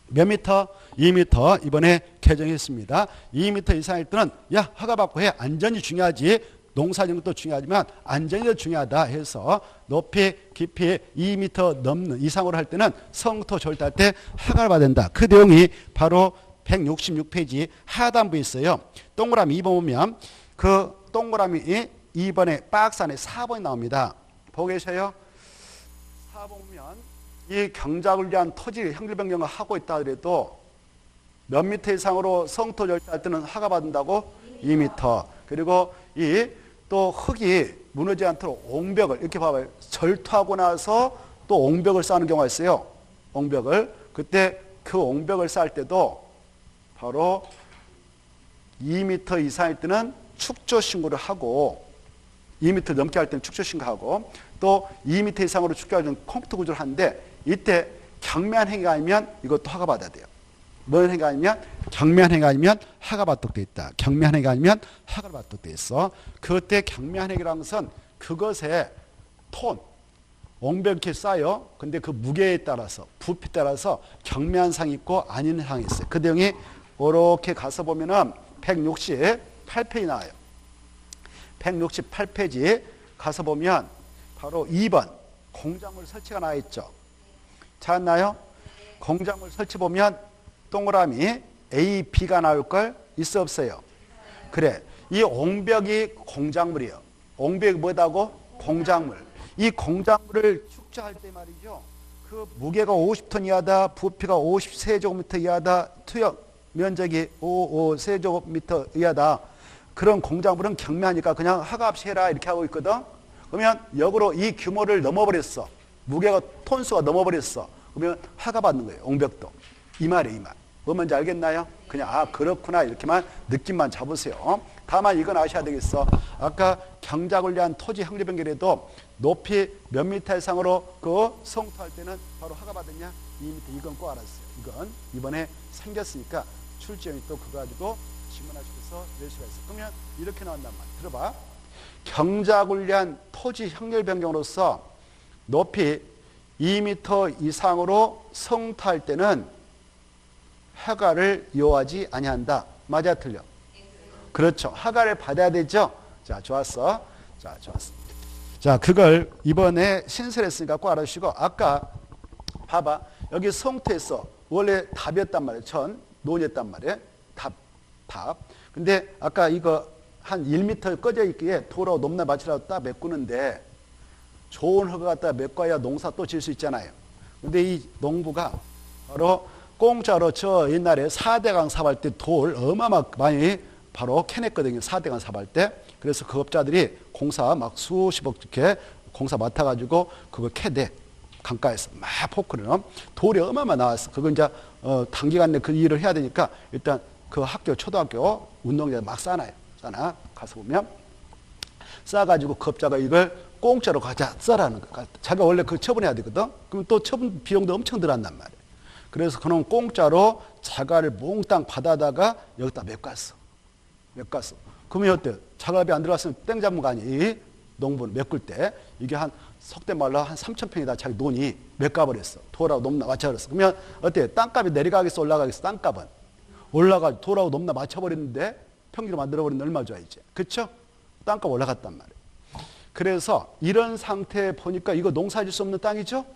몇 미터? 2m. 이번에 개정했습니다. 2m 이상일 때는 야, 허가 받고 해. 안전이 중요하지. 농사짓는 것도 중요하지만 안전이 더 중요하다 해서 높이 깊이 2m 넘는 이상으로 할 때는 성토 절도할 때 허가를 받아야 된다. 그 내용이 바로 166페이지 하단부에 있어요. 동그라미 2번 보면 그 동그라미 2번에 박스 안에 4번이 나옵니다. 보고 계셔요? 4번 보면 이 경작을 위한 토지 형질 변경을 하고 있다 하더라도 몇 미터 이상으로 성토 절도할 때는 허가 받는다고? 2m. 그리고 이 또 흙이 무너지지 않도록 옹벽을 이렇게 봐봐요. 절토하고 나서 또 옹벽을 쌓는 경우가 있어요. 옹벽을. 그때 그 옹벽을 쌓을 때도 바로 2m 이상일 때는 축조 신고를 하고 2m 넘게 할 때는 축조 신고하고 또 2m 이상으로 축조할 때는 콘크리트 구조를 하는데 이때 경미한 행위가 아니면 이것도 허가 받아야 돼요. 뭔 행위가 아니면 경미한 행위가 아니면 허가 받도록 돼 있다. 경미한 행위가 아니면 허가를 받도록 돼 있어. 그때 경미한 행위라는 것은 그것의 톤, 옹벽 이렇게 쌓여. 근데 그 무게에 따라서 부피에 따라서 경미한 상이 있고 아닌 상이 있어요. 그 내용이 이렇게 가서 보면은 168페이지 나와요. 168페이지 가서 보면 바로 2번 공작물 설치가 나와 있죠. 찾았나요? 공작물 설치 보면 동그라미 A, B가 나올 걸 있어 없어요? 그래. 이 옹벽이 공작물이에요. 옹벽이 뭐다고? 공작물. 이 공작물을 축조할 때 말이죠. 그 무게가 50톤 이하다, 부피가 50세제곱미터 이하다, 투역 면적이 55세제곱미터 이하다. 그런 공작물은 경미하니까 그냥 허가 없이 해라 이렇게 하고 있거든. 그러면 역으로 이 규모를 넘어버렸어. 무게가 톤수가 넘어버렸어. 그러면 허가 받는 거예요. 옹벽도. 이 말이에요. 이 말. 뭐 뭔지 알겠나요? 그냥 그렇구나 이렇게만 느낌만 잡으세요. 다만 이건 아셔야 되겠어. 아까 경작을 위한 토지 형질 변경에도 높이 몇 미터 이상으로 그 성토할 때는 바로 허가 받았냐? 2m. 이건 꼭 알았어요. 이건 이번에 생겼으니까 출제형이 또 그거 가지고 질문하시면서 낼 수가 있어. 그러면 이렇게 나온단 말이야. 들어봐. 경작을 위한 토지 형질 변경으로서 높이 2m 이상으로 성토할 때는 허가를 요하지 아니한다. 맞아 틀려? 그렇죠. 허가를 받아야 되죠. 자, 좋았어. 자, 좋았어. 자, 그걸 이번에 신설했으니까 꼭 알아주시고 아까 봐봐. 여기 성토했어. 원래 답이었단 말이에요. 논이었단 말이에요. 답. 근데 아까 이거 한 1m 꺼져 있기에 도로 높낮이 맞추라고 딱 메꾸는데 좋은 흙을 갖다 메꿔야 농사 또 질 수 있잖아요. 근데 이 농부가 바로 공짜로 저 옛날에 4대강 사발 때 돌 어마어마하게 많이 바로 캐냈거든요. 4대강 사발 때. 그래서 그 업자들이 공사 막 수십억 이렇게 공사 맡아가지고 그거 캐대. 강가에서 막 포크는 돌이 어마어마 나왔어. 그거 이제 단기간 내에 그 일을 해야 되니까 일단 그 학교 초등학교 운동장에 막 쌓아놔요. 쌓아 가서 보면 쌓아가지고 그 업자가 이걸 공짜로 가자 써라는 거야. 자기가 원래 그 처분해야 되거든. 그럼 또 처분 비용도 엄청 들어간단 말이야. 그래서 그놈 공짜로 자가를 몽땅 받아다가 여기다 메꿨어. 메꿨어. 그러면 어때? 자가비 안 들어갔으면 땡 잡은 거 아니야? 이 농부는 메꿀 때 이게 한 속된 말로 한 3,000평이다 자기 돈이 메꿔버렸어. 도라고 넘나 맞춰버렸어. 그러면 어때? 땅값이 내려가겠어 올라가겠어? 땅값은 올라가 도라고 넘나 맞춰버렸는데 평지로 만들어버리는데 얼마 좋아 이제. 그쵸? 땅값 올라갔단 말이야. 그래서 이런 상태에 보니까 이거 농사질 수 없는 땅이죠?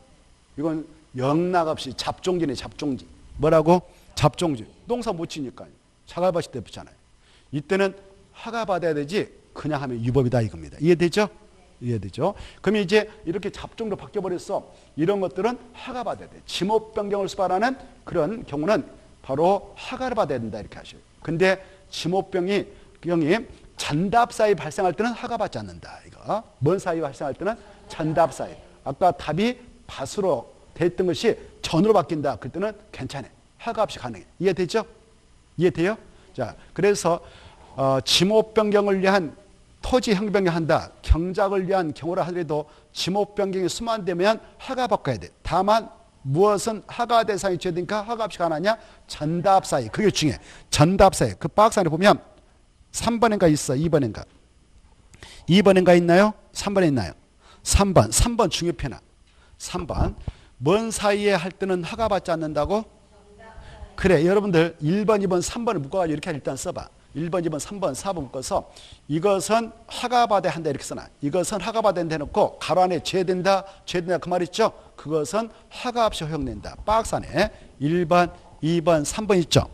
이건 영락없이 잡종지네 잡종지. 뭐라고? 잡종지. 농사 못 지니까요. 자갈밭이 대표잖아요. 이때는 허가 받아야 되지 그냥 하면 위법이다 이겁니다. 이해되죠? 이해되죠? 그러면 이제 이렇게 잡종으로 바뀌어버렸어. 이런 것들은 허가 받아야 돼. 지목 변경을 수반하는 그런 경우는 바로 허가를 받아야 된다 이렇게 하셔요. 근데 지목 변경이 잔답 사이 발생할 때는 허가 받지 않는다. 이거 뭔 사이 발생할 때는 잔답 사이. 아까 답이 밭으로 됐던 것이 전으로 바뀐다. 그때는 괜찮아요. 허가 없이 가능해. 이해되죠? 이해돼요? 자, 그래서 지목 변경을 위한 토지 형리 변경한다. 경작을 위한 경우라 하더라도 지목 변경이 수만되면 허가 바꿔야 돼. 다만 무엇은 허가 대상이 죄되니까 허가 없이 가느냐? 전답 사이. 그게 중요해. 전답 사이. 그 박스 안에 보면 3번인가 있어. 2번인가. 2번인가 있나요? 3번에 있나요? 3번 중요편아. 3번. 뭔 사이에 할 때는 허가 받지 않는다고? 그래. 여러분들 1번, 2번, 3번을 묶어가지고 이렇게 일단 써봐. 1번, 2번, 3번, 4번 묶어서 이것은 허가 받아야 한다 이렇게 써놔. 이것은 허가 받아야 한다 해놓고 가로 안에 죄된다, 죄된다 그 말 있죠? 그것은 허가 없이 허용된다. 박스 안에 1번, 2번, 3번 있죠?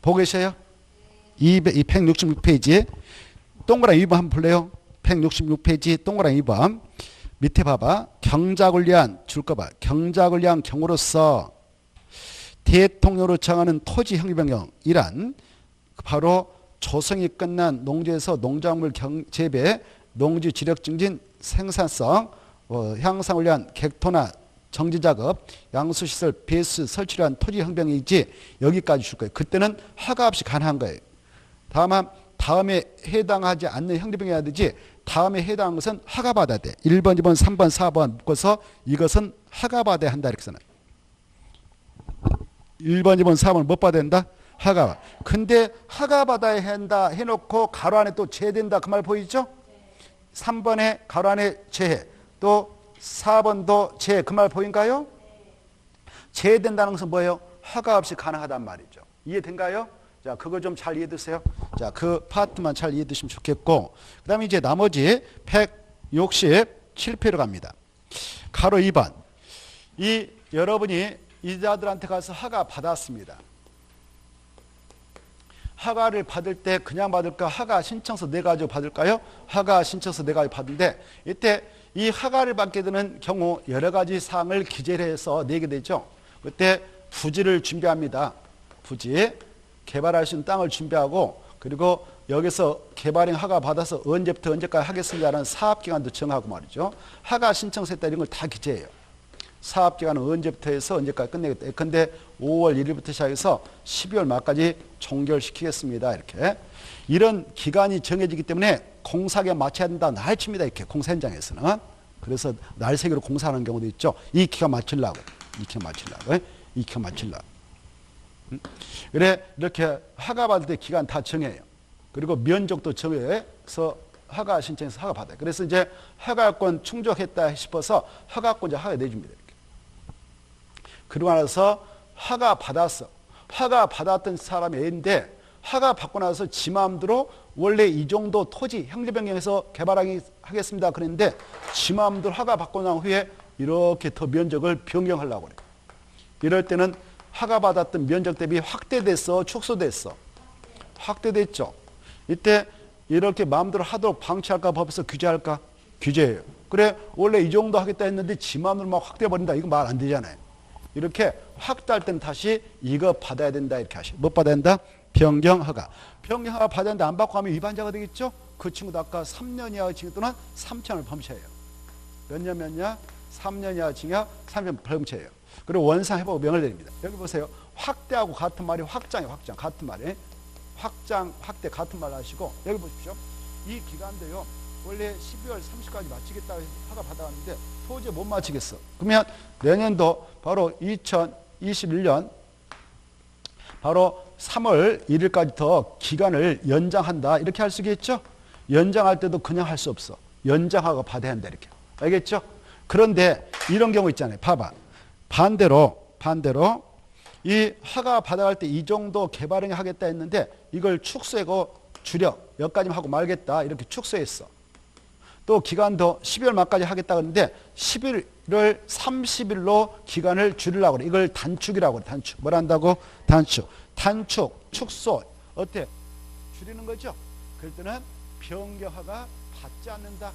보고 계셔요? 166페이지 동그라미 2번 한번 볼래요? 166페이지 동그라미 2번 밑에 봐봐. 경작을 위한 줄 거 봐. 경작을 위한 경우로서 대통령으로 정하는 토지 형리 변경이란 바로 조성이 끝난 농지에서 농작물 재배, 농지 지력 증진, 생산성 향상을 위한 객토나 정지작업, 양수시설, 배수, 설치를 위한 토지 형병이지 여기까지 줄 거예요. 그때는 허가 없이 가능한 거예요. 다만 다음에 해당하지 않는 형리병이어야 되지 다음에 해당한 것은 허가 받아야 돼. 1번, 2번, 3번, 4번 묶어서 이것은 허가 받아야 한다 이렇게 써놔요. 1번, 2번, 4번 못 받아야 된다? 허가. 근데 허가 받아야 한다 해놓고 가로 안에 또 제된다 그 말 보이죠? 3번에 가로 안에 제해 또 4번도 제 그 말 보인가요? 제된다는 것은 뭐예요? 허가 없이 가능하단 말이죠. 이해된가요? 자, 그거 좀 잘 이해드세요. 자, 그 파트만 잘 이해드시면 좋겠고 그 다음에 이제 나머지 167페이지로 갑니다. 가로 2번. 이 여러분이 이자들한테 가서 허가 받았습니다. 허가를 받을 때 그냥 받을까? 허가 신청서 내가지고 받을까요? 허가 신청서 내가지고 받는데 이때 이 허가를 받게 되는 경우 여러 가지 사항을 기재를 해서 내게 되죠. 그때 부지를 준비합니다. 부지 개발할 수 있는 땅을 준비하고 그리고 여기서 개발행 허가 받아서 언제부터 언제까지 하겠습니다라는 사업기간도 정하고 말이죠. 허가 신청서 했다 이런 걸 다 기재해요. 사업기간은 언제부터 해서 언제까지 끝내겠다. 근데 5월 1일부터 시작해서 12월 말까지 종결시키겠습니다. 이렇게. 이런 기간이 정해지기 때문에 공사기간 맞춰야 된다. 날칩니다. 이렇게 공사 현장에서는. 그래서 날새기로 공사하는 경우도 있죠. 이 기간 맞추려고. 이 기간 맞추려고. 이 기간 맞추려고. 그래 이렇게 허가 받을 때 기간 다 정해요. 그리고 면적도 정해서 허가 신청해서 허가 받아요. 그래서 이제 허가권 충족했다 싶어서 허가권 이제 허가 내줍니다. 이렇게. 그러고 나서 허가 받았어. 허가 받았던 사람이 A인데 허가 받고 나서 지 마음대로 원래 이 정도 토지 형리 변경해서 개발하겠습니다. 그랬는데 지 마음대로 허가 받고 난 후에 이렇게 더 면적을 변경하려고 그래요. 이럴 때는 허가 받았던 면적 대비 확대됐어, 축소됐어? 확대됐죠. 이때 이렇게 마음대로 하도록 방치할까 법에서 규제할까? 규제해요. 그래 원래 이 정도 하겠다 했는데 지 마음대로 막 확대해버린다. 이거 말 안 되잖아요. 이렇게 확대할 때는 다시 이거 받아야 된다 이렇게 하시죠. 못 받아야 된다? 변경 허가. 변경 허가 받아야 된다. 안 받고 하면 위반자가 되겠죠? 그 친구도 아까 3년 이하의 징역 또는 3천을 범죄예요. 몇 년? 3년 이하 징역 3천 범죄예요. 그리고 원상 회복 명을 내립니다. 여기 보세요. 확대하고 같은 말이 확장이에요. 확장 같은 말이. 확장, 확대 같은 말 하시고 여기 보십시오. 이 기간도요. 원래 12월 30일까지 마치겠다고 허가 받아왔는데 도저히 못 마치겠어. 그러면 내년도 바로 2021년 바로 3월 1일까지 더 기간을 연장한다. 이렇게 할 수 있겠죠? 연장할 때도 그냥 할 수 없어. 연장하고 받아야 한다. 이렇게. 알겠죠? 그런데 이런 경우 있잖아요. 봐봐. 반대로 이 허가 받아갈 때 이 정도 개발행 하겠다 했는데 이걸 축소하고 줄여. 여기까지만 하고 말겠다. 이렇게 축소했어. 또 기간도 12월 말까지 하겠다 그러는데 11월 30일로 기간을 줄이려고 그래. 이걸 단축이라고 그래. 단축. 뭘 한다고? 단축. 단축, 축소. 어때? 줄이는 거죠. 그럴 때는 변경허가 받지 않는다.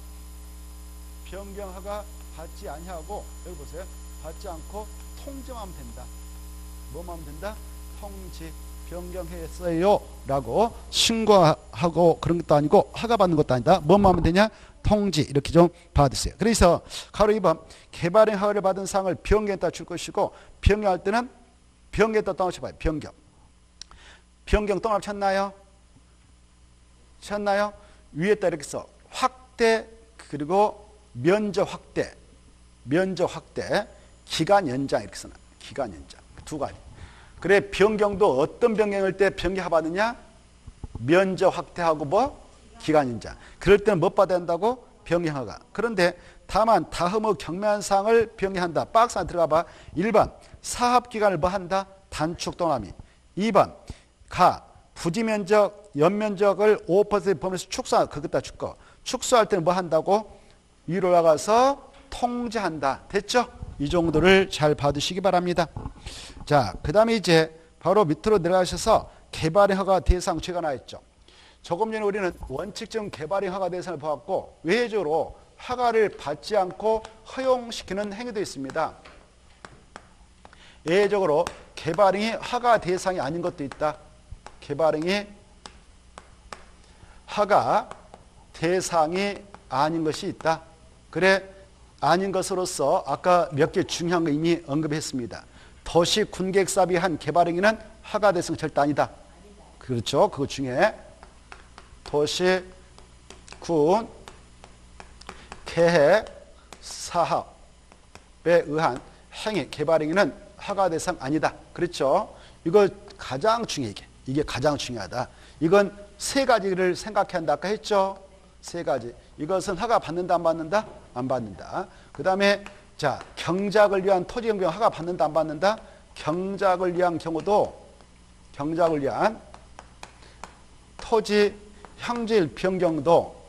변경허가 받지 아니하고 여기 보세요. 받지 않고 통지하면 된다. 뭐만 하면 된다? 통지. 변경했어요 라고 신고하고 그런 것도 아니고 허가 받는 것도 아니다. 뭐만 하면 되냐? 통지. 이렇게 좀 받으세요. 그래서 가로 2번 개발행 허가를 받은 사항을 변경했다 줄 것이고 변경할 때는 변경했다 동합 쳐봐요. 변경 동합 쳤나요? 쳤나요? 위에다 이렇게 써. 확대 그리고 면적 확대 기간 연장 이렇게 써놔. 기간 연장 두 가지. 그래 변경도 어떤 변경일 때 변경 받느냐? 면적 확대하고 뭐? 기간 연장. 그럴 때는 못 받아야 한다고? 변경허가. 그런데 다만 다음의 경매한사항을 변경한다. 박스 안에 들어가 봐. 1번 사업기간을 뭐 한다? 단축 동함이. 2번 부지면적 연면적을 5% 범위에서 축소한다. 그것다 축거. 축소할 때는 뭐 한다고? 위로 올라가서 통제한다. 됐죠? 이 정도를 잘 봐두시기 바랍니다. 자, 그 다음에 이제 바로 밑으로 내려가셔서 개발행 허가 대상 죄가 나왔죠. 조금 전에 우리는 원칙적인 개발행 허가 대상을 보았고 외적으로 허가를 받지 않고 허용시키는 행위도 있습니다. 예외적으로 개발행이 허가 대상이 아닌 것도 있다. 개발행이 허가 대상이 아닌 것이 있다. 그래 아닌 것으로서 아까 몇 개 중요한 거 이미 언급했습니다. 도시 군계획 사업이 한 개발행위는 허가 대상 절대 아니다. 그렇죠. 그거 중에 도시 군 계획 사업에 의한 행위 개발행위는 허가 대상 아니다. 그렇죠. 이거 가장 중요해. 이게 가장 중요하다. 이건 세 가지를 생각해야 한다. 아까 했죠. 세 가지. 이것은 허가 받는다 안 받는다? 안 받는다. 그 다음에 자 경작을 위한 토지 변경 허가 받는다 안 받는다? 경작을 위한 경우도 경작을 위한 토지 형질 변경도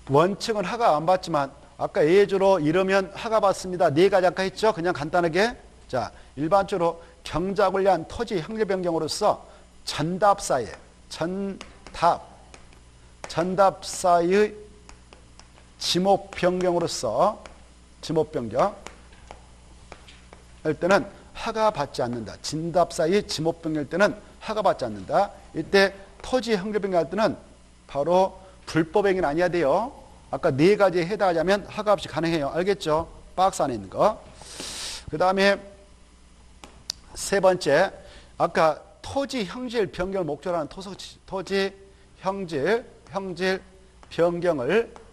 원칙은 허가 안 받지만 아까 예외적으로 이러면 허가 받습니다. 네 가지 아까 했죠. 그냥 간단하게 자 일반적으로 경작을 위한 토지 형질 변경으로서 전답사의 지목 변경으로서 지목 변경 할 때는 허가 받지 않는다. 진답사의 지목 변경할 때는 허가 받지 않는다. 이때 토지 형질 변경할 때는 바로 불법 행위는 아니어야 돼요. 아까 네 가지에 해당하자면 허가 없이 가능해요. 알겠죠? 박스 안에 있는 거. 그 다음에 세 번째 아까 토지 형질 변경을 목적으로 하는 토지 형질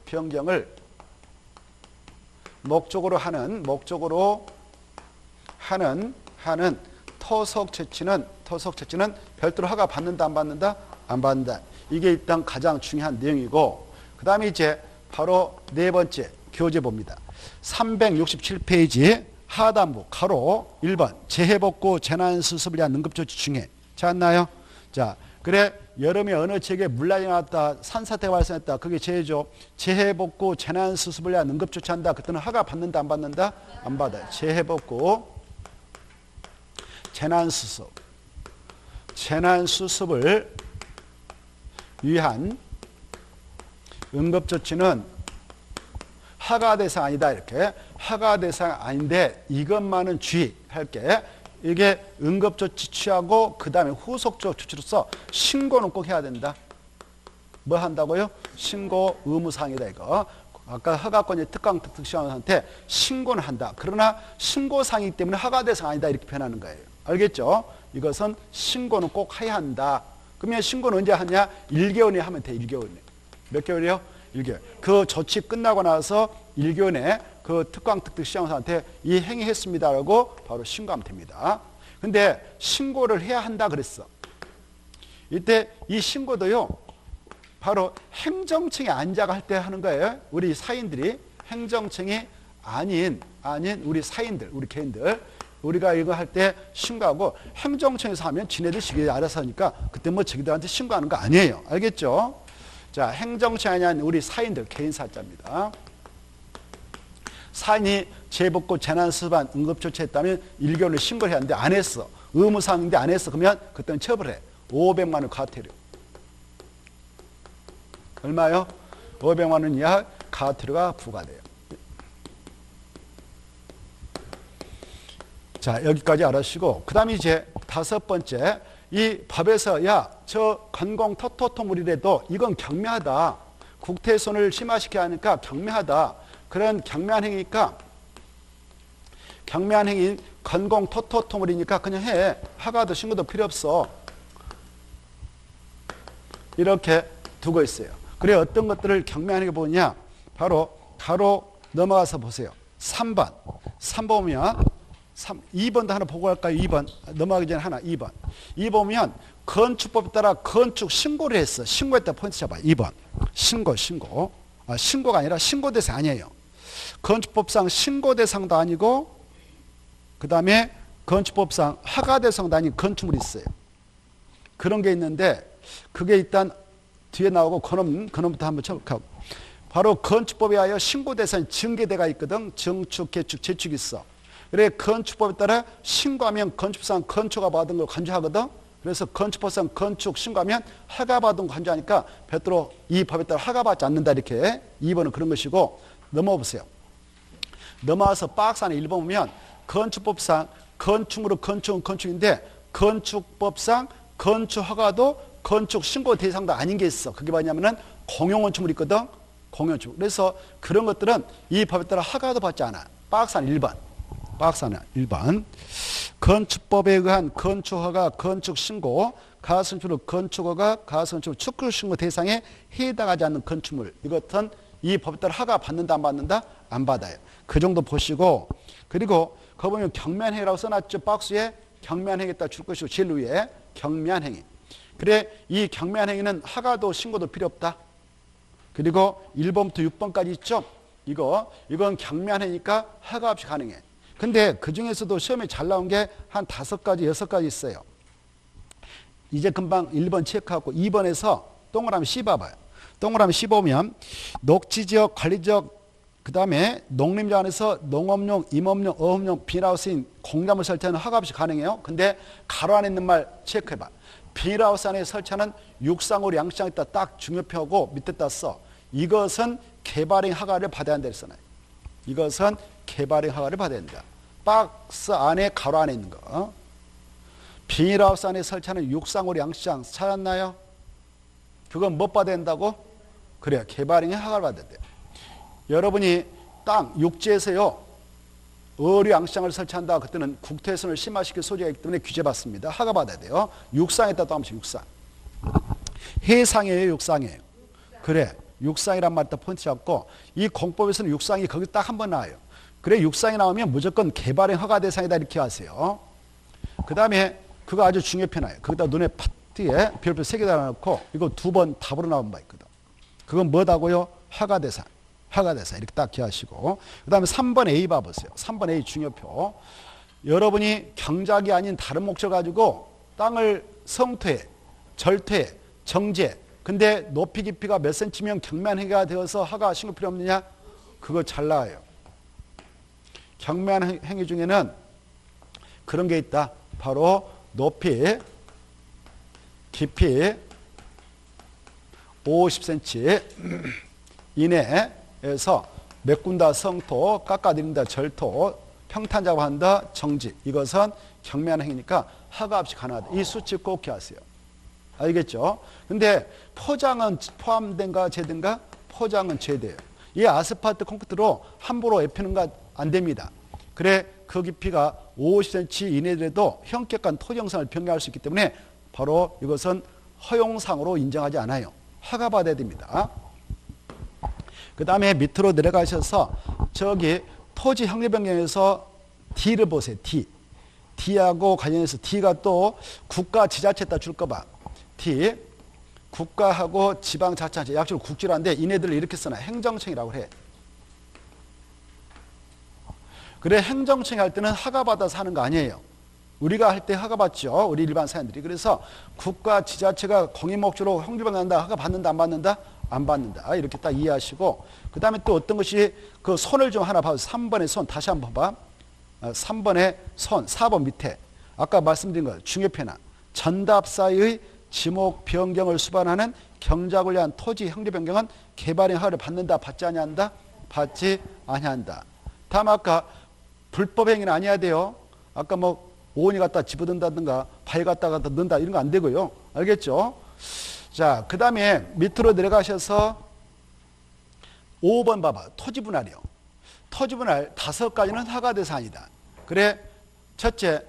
변경을 목적으로 하는 토속 채취는 별도로 허가 받는다 안 받는다? 안 받는다. 이게 일단 가장 중요한 내용이고 그 다음에 이제 바로 네 번째 교재 봅니다. 367페이지 하단부 가로 1번 재해복구 재난수습을 위한 응급조치 중에 찾았나요? 자, 그래 여름에 어느 지역에 물난이 나왔다 산사태가 발생했다 그게 재해죠. 재해복구 재난수습을 위한 응급조치한다. 그때는 허가 받는다 안 받는다? 안 받아요. 재해복구 재난수습을 위한 응급조치는 허가 대상 아니다. 이렇게 허가 대상 아닌데 이것만은 주의할게. 이게 응급조치 취하고 그 다음에 후속적 조치로서 신고는 꼭 해야 된다. 뭐 한다고요? 신고 의무사항이다 이거. 아까 허가권이 특강 특시원한테 신고는 한다. 그러나 신고사항이기 때문에 허가 대상 아니다 이렇게 표현하는 거예요. 알겠죠? 이것은 신고는 꼭 해야 한다. 그러면 신고는 언제 하냐? 1개월 내에 하면 돼. 1개월 내에. 몇 개월이요? 1개월. 그 조치 끝나고 나서 1개월 내에 그 특광특특 시장사한테 이 행위했습니다라고 바로 신고하면 됩니다. 근데 신고를 해야 한다 그랬어. 이때 이 신고도요, 바로 행정청에 앉아가 할 때 하는 거예요. 우리 사인들이 행정청이 아닌 우리 사인들, 우리 개인들, 우리가 이거 할 때 신고하고, 행정청에서 하면 지네들 시기에 알아서 하니까 그때 뭐 저기들한테 신고하는 거 아니에요. 알겠죠? 자, 행정청이 아닌 우리 사인들, 개인 사자입니다. 사인이 재복구, 재난수반, 응급조치했다면 1개월을 신고를 해야 하는데 안 했어. 의무사항인데 안 했어. 그러면 그때는 처벌해. 500만 원 과태료. 얼마요? 500만 원 이하 과태료가 부과돼요. 자, 여기까지 알아주시고, 그 다음에 이제 5번째, 이 법에서 야, 저 건공 토토토물이라도 이건 경미하다. 국태손을 심화시켜야 하니까 경미하다. 그런 경미한 행위니까, 경미한 행위, 건공 토토토물이니까 그냥 해. 허가도 신고도 필요 없어. 이렇게 두고 있어요. 그래, 어떤 것들을 경미한 행위 보냐? 바로 넘어가서 보세요. 3번. 3번 보면, 2번도 하나 보고 갈까요? 2번. 넘어가기 전에 하나, 2번. 2번 보면, 건축법에 따라 건축 신고를 했어. 신고했다 포인트 잡아요. 2번. 신고. 신고가 아니라 신고 대상 아니에요. 건축법상 신고 대상도 아니고, 그 다음에 건축법상 허가 대상도 아닌 건축물이 있어요. 그런 게 있는데, 그게 일단 뒤에 나오고, 그놈부터 한번 쳐볼까요? 바로 건축법에 하여 신고 대상 증계대가 있거든. 증축, 개축, 재축이 있어. 그래, 건축법에 따라 신고하면 건축법상 건축허가 받은 걸 간주하거든. 그래서 건축법상 건축 신고하면 허가받은 거 간주하니까 별도로 이 법에 따라 허가받지 않는다. 이렇게 2번은 그런 것이고, 넘어가 보세요. 넘어와서 박스 안에 1번 보면 건축법상 건축물은 건축은 건축인데 건축법상 건축허가도 건축 신고 대상도 아닌 게 있어. 그게 뭐냐면은 공용건축물이 있거든. 공용건축물. 그래서 그런 것들은 이 법에 따라 허가도 받지 않아. 박스 안에 1번. 박스 안에 1번. 건축법에 의한 건축허가, 건축신고, 가선축으로 건축허가, 가선축 축구신고 대상에 해당하지 않는 건축물. 이것은 이 법에 따라 허가 받는다 안 받는다? 안 받아요. 그 정도 보시고, 그리고 거기 보면 경미한행위라고 써놨죠. 박스에 경미한행위에다 줄 것이고 제일 위에 경미한행위. 그래, 이 경미한행위는 허가도 신고도 필요 없다. 그리고 1번부터 6번까지 있죠. 이건 경미한행위니까 허가 없이 가능해. 근데 그 중에서도 시험에 잘 나온 게 한 5가지, 6가지 있어요. 이제 금방 1번 체크하고 2번에서 동그라미 C 봐봐요. 동그라미 C 보면 녹지지역, 관리지역, 그 다음에 농림지역 안에서 농업용, 임업용, 어업용, 비닐하우스인 공작물 설치하는 허가 없이 가능해요. 근데 가로 안에 있는 말 체크해봐. 비닐하우스 안에 설치하는 육상으로 양식장 있다 딱 중요표하고 밑에다 써. 이것은 개발행 허가를 받아야 한다 했잖아요. 이것은 개발행 허가를 받아야 된다. 박스 안에 가로 안에 있는 거. 비닐하우스 안에 설치하는 육상으로 양식장 찾았나요? 그건 못 받아야 된다고? 그래요. 개발행의 허가를 받아야 돼요. 여러분이 땅, 육지에서요, 어류 양식장을 설치한다. 그때는 국토해선을 심화시킬 소지가 있기 때문에 규제받습니다. 허가 받아야 돼요. 육상에다 또 한번 육상. 해상이에요, 육상이에요. 그래, 육상이란 말 딱 포인트 잡고, 이 공법에서는 육상이 거기 딱 한 번 나와요. 그래, 육상이 나오면 무조건 개발행 허가 대상이다 이렇게 하세요. 그 다음에 그거 아주 중요표 나요. 거기다 눈에 파트에 별표 3개 달아놓고 이거 2번 답으로 나온 바 있거든. 그건 뭐다고요? 허가 대상. 허가 대상 이렇게 딱 기하시고, 그 다음에 3번 A 봐보세요. 3번 A 중요표. 여러분이 경작이 아닌 다른 목적 가지고 땅을 성토해, 절토해, 정제. 근데 높이 깊이가 몇 센치면 경미한행위가 되어서 허가 신고 필요 없느냐? 그거 잘 나와요. 경미한 행위 중에는 그런 게 있다. 바로 높이, 깊이 50cm 이내에서 메꾼다 성토, 깎아들인다 절토, 평탄 작업한다 정지. 이것은 경미한 행위니까 허가 없이 가능하다. 이 수치 꼭 기하세요. 알겠죠? 근데 포장은 포함된가 제된가? 포장은 제돼요. 이 아스팔트 콘크리트로 함부로 입히는 거 안 됩니다. 그래, 그 깊이가 50cm 이내더라도 현격한 토지 형상을 변경할 수 있기 때문에 바로 이것은 허용상으로 인정하지 않아요. 허가 받아야 됩니다. 그 다음에 밑으로 내려가셔서 저기 토지 형리 변경에서 D를 보세요. D. D하고 관련해서 D가 또 국가 지자체에다 줄까 봐. D. 국가하고 지방자치단체, 약속으로 국지라는데 이네들을 이렇게 써놔. 행정청이라고 해. 그래, 행정청이 할 때는 허가받아서 하는 거 아니에요. 우리가 할 때 허가받죠. 우리 일반 사람들이. 그래서 국가 지자체가 공익목적으로 형리변경한다. 허가받는다 안 받는다? 안 받는다. 이렇게 딱 이해하시고, 그 다음에 또 어떤 것이 그 손을 좀 하나 봐서 3번의 손 다시 한번 봐봐. 3번의 손, 4번 밑에 아까 말씀드린 거 중요표나 전답사의 지목 변경을 수반하는 경작을 위한 토지 형리 변경은 개발의 허가를 받는다, 받지 아니한다? 받지 아니한다. 다음 아까 불법 행위는 아니어야 돼요. 아까 뭐 오은이 갖다 집어든다든가 바위 갖다가 넣는다 이런 거 안 되고요. 알겠죠? 자, 그 다음에 밑으로 내려가셔서 5번 봐봐. 토지 분할이요. 토지 분할 5가지는 허가 대상이다. 그래, 첫째,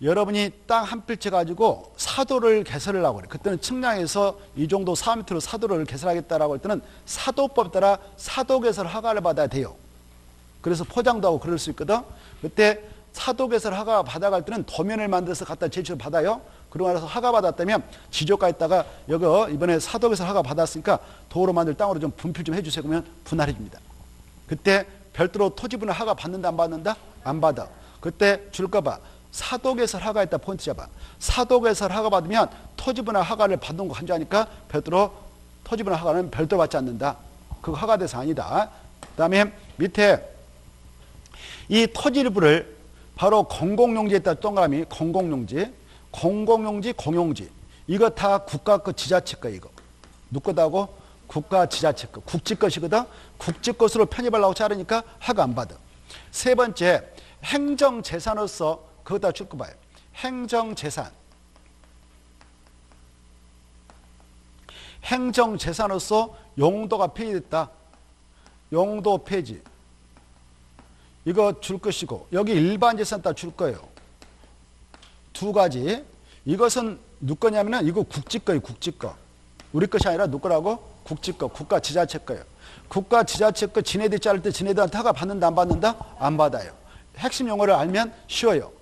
여러분이 땅 한 필지 가지고 사도를 개설하려고 그래. 그때는 측량에서 이 정도 4m로 사도를 개설하겠다라고 할 때는 사도법에 따라 사도 개설 허가를 받아야 돼요. 그래서 포장도 하고 그럴 수 있거든. 그때 사도 개설 허가 받아갈 때는 도면을 만들어서 갖다 제출 받아요. 그러고 나서 허가 받았다면 지조가 있다가 여기 이번에 사도 개설 허가 받았으니까 도로 만들 땅으로 좀 분필 좀 해주세요. 그러면 분할해 줍니다. 그때 별도로 토지 분할 허가 받는다 안 받는다? 안 받아. 그때 줄까 봐. 사도 개설 허가 있다 포인트 잡아. 사도 개설 허가 받으면 토지 분할 허가를 받는 거 한자니까 별도로 토지 분할 허가는 별도로 받지 않는다. 그거 허가 대상 아니다. 그다음에 밑에 이 토지를 바로 공공용지에다 동그라미 공공용지, 공공용지, 공용지. 이거 다 국가 거 지자체 거 이거. 누구 거다고? 국가 지자체 거. 국지 것이거든. 국지 것으로 편입하려고 자르니까 허가 안 받아. 세 번째, 행정재산으로서 그거다 줄 거 봐요. 행정재산. 행정재산으로서 용도가 폐지됐다. 용도 폐지. 이거 줄 것이고, 여기 일반재산 다 줄 거예요. 두 가지. 이것은 누구 거냐면은 이거 국지 거예요, 국지 거. 우리 것이 아니라 누구 거라고? 국지 거, 국가 지자체 거예요. 국가 지자체 거 지네들이 자를 때 지네들한테 허가 받는다, 안 받는다? 안 받아요. 핵심 용어를 알면 쉬워요.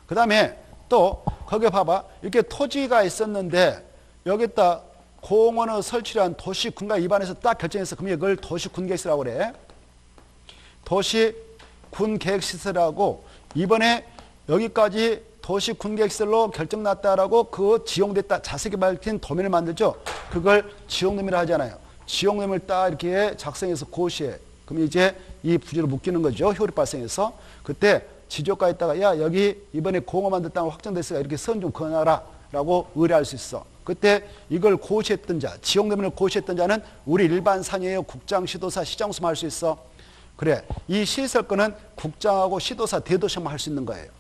그 다음에 또, 거기 봐봐. 이렇게 토지가 있었는데, 여기다 공원을 설치한 도시군가 위반해서 딱 결정해서 그러면 이걸 도시군계획시설이라고 그래. 도시군계획시설하고 이번에 여기까지 도시군계획시설로 결정났다라고 그 지용됐다 자세히 밝힌 도면을 만들죠. 그걸 지용도면이라 하잖아요. 지용도면을 딱 이렇게 작성해서 고시해. 그럼 이제 이 부지로 묶이는 거죠. 효율 발생해서. 그때 지조가에다가 야 여기 이번에 공원 만들 땅을 확정됐으니까 이렇게 선 좀 그어놔라 라고 의뢰할 수 있어. 그때 이걸 고시했던 자, 지용도면을 고시했던 자는 우리 일반 산이에요. 국장, 시도사, 시장수만 할 수 있어. 그래, 이 시설권은 국장하고 시도사, 대도시만 할 수 있는 거예요.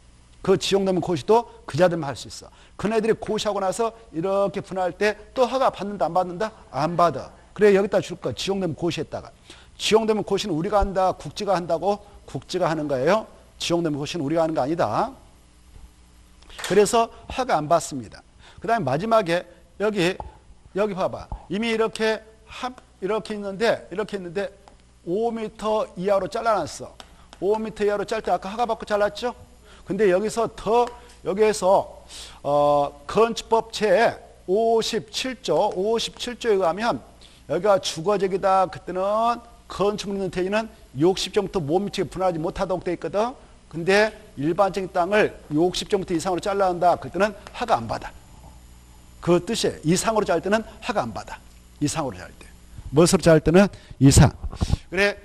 그 지용도면 고시도 그 자들만 할 수 있어. 그네들이 고시하고 나서 이렇게 분할할 때 또 허가 받는다 안 받는다? 안 받아. 그래, 여기다 줄 거. 지용도면 고시했다가. 지용도면 고시는 우리가 한다, 국지가 한다고? 국지가 하는 거예요. 지용도면 고시는 우리가 하는 거 아니다. 그래서 허가 안 받습니다. 그 다음에 마지막에 여기 봐봐. 이미 이렇게 있는데 5m 이하로 잘라놨어. 5m 이하로 짤 때 아까 허가 받고 잘랐죠? 근데 여기서 건축법 제 57조에 의하면 여기가 주거지역이다. 그때는 건축물 있는 대지는 60정부터 못 미치게 분할하지 못하도록 되어 있거든. 근데 일반적인 땅을 60정부터 이상으로 잘라낸다. 그때는 허가 안 받아. 그 뜻이에요. 이상으로 짤 때는 허가 안 받아. 이상으로 짤 때. 무엇으로 짤 때는 이상. 그래,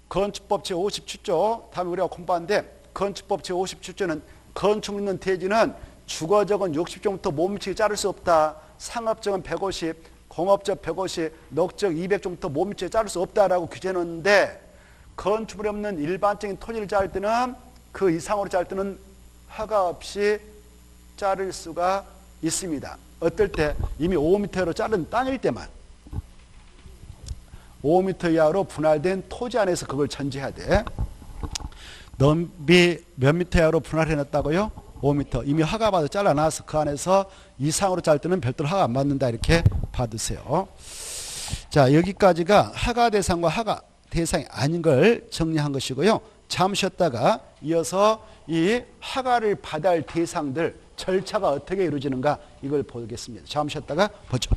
건축법 제57조, 다음에 우리가 공부하는데, 건축법 제57조는 건축물 있는 대지는 주거적은 60정부터 못 미치게 자를 수 없다. 상업적은 150, 공업적 150, 녹적 200정부터 못 미치게 자를 수 없다라고 규제했는데, 건축물이 없는 일반적인 토지를 짤 때는 그 이상으로 짤 때는 허가 없이 자를 수가 있습니다. 어떨 때? 이미 5m로 자른 땅일 때만. 5m 이하로 분할된 토지 안에서 그걸 전제해야 돼. 넓이 몇 미터 이하로 분할해놨다고요? 5m. 이미 허가 받아 잘라놔서 그 안에서 이상으로 짤 때는 별도로 허가 안 받는다. 이렇게 받으세요. 자, 여기까지가 허가 대상과 허가 대상이 아닌 걸 정리한 것이고요. 잠시 쉬었다가 이어서 이 허가를 받아야 할 대상들 절차가 어떻게 이루어지는가 이걸 보겠습니다. 잠시 쉬었다가 보죠.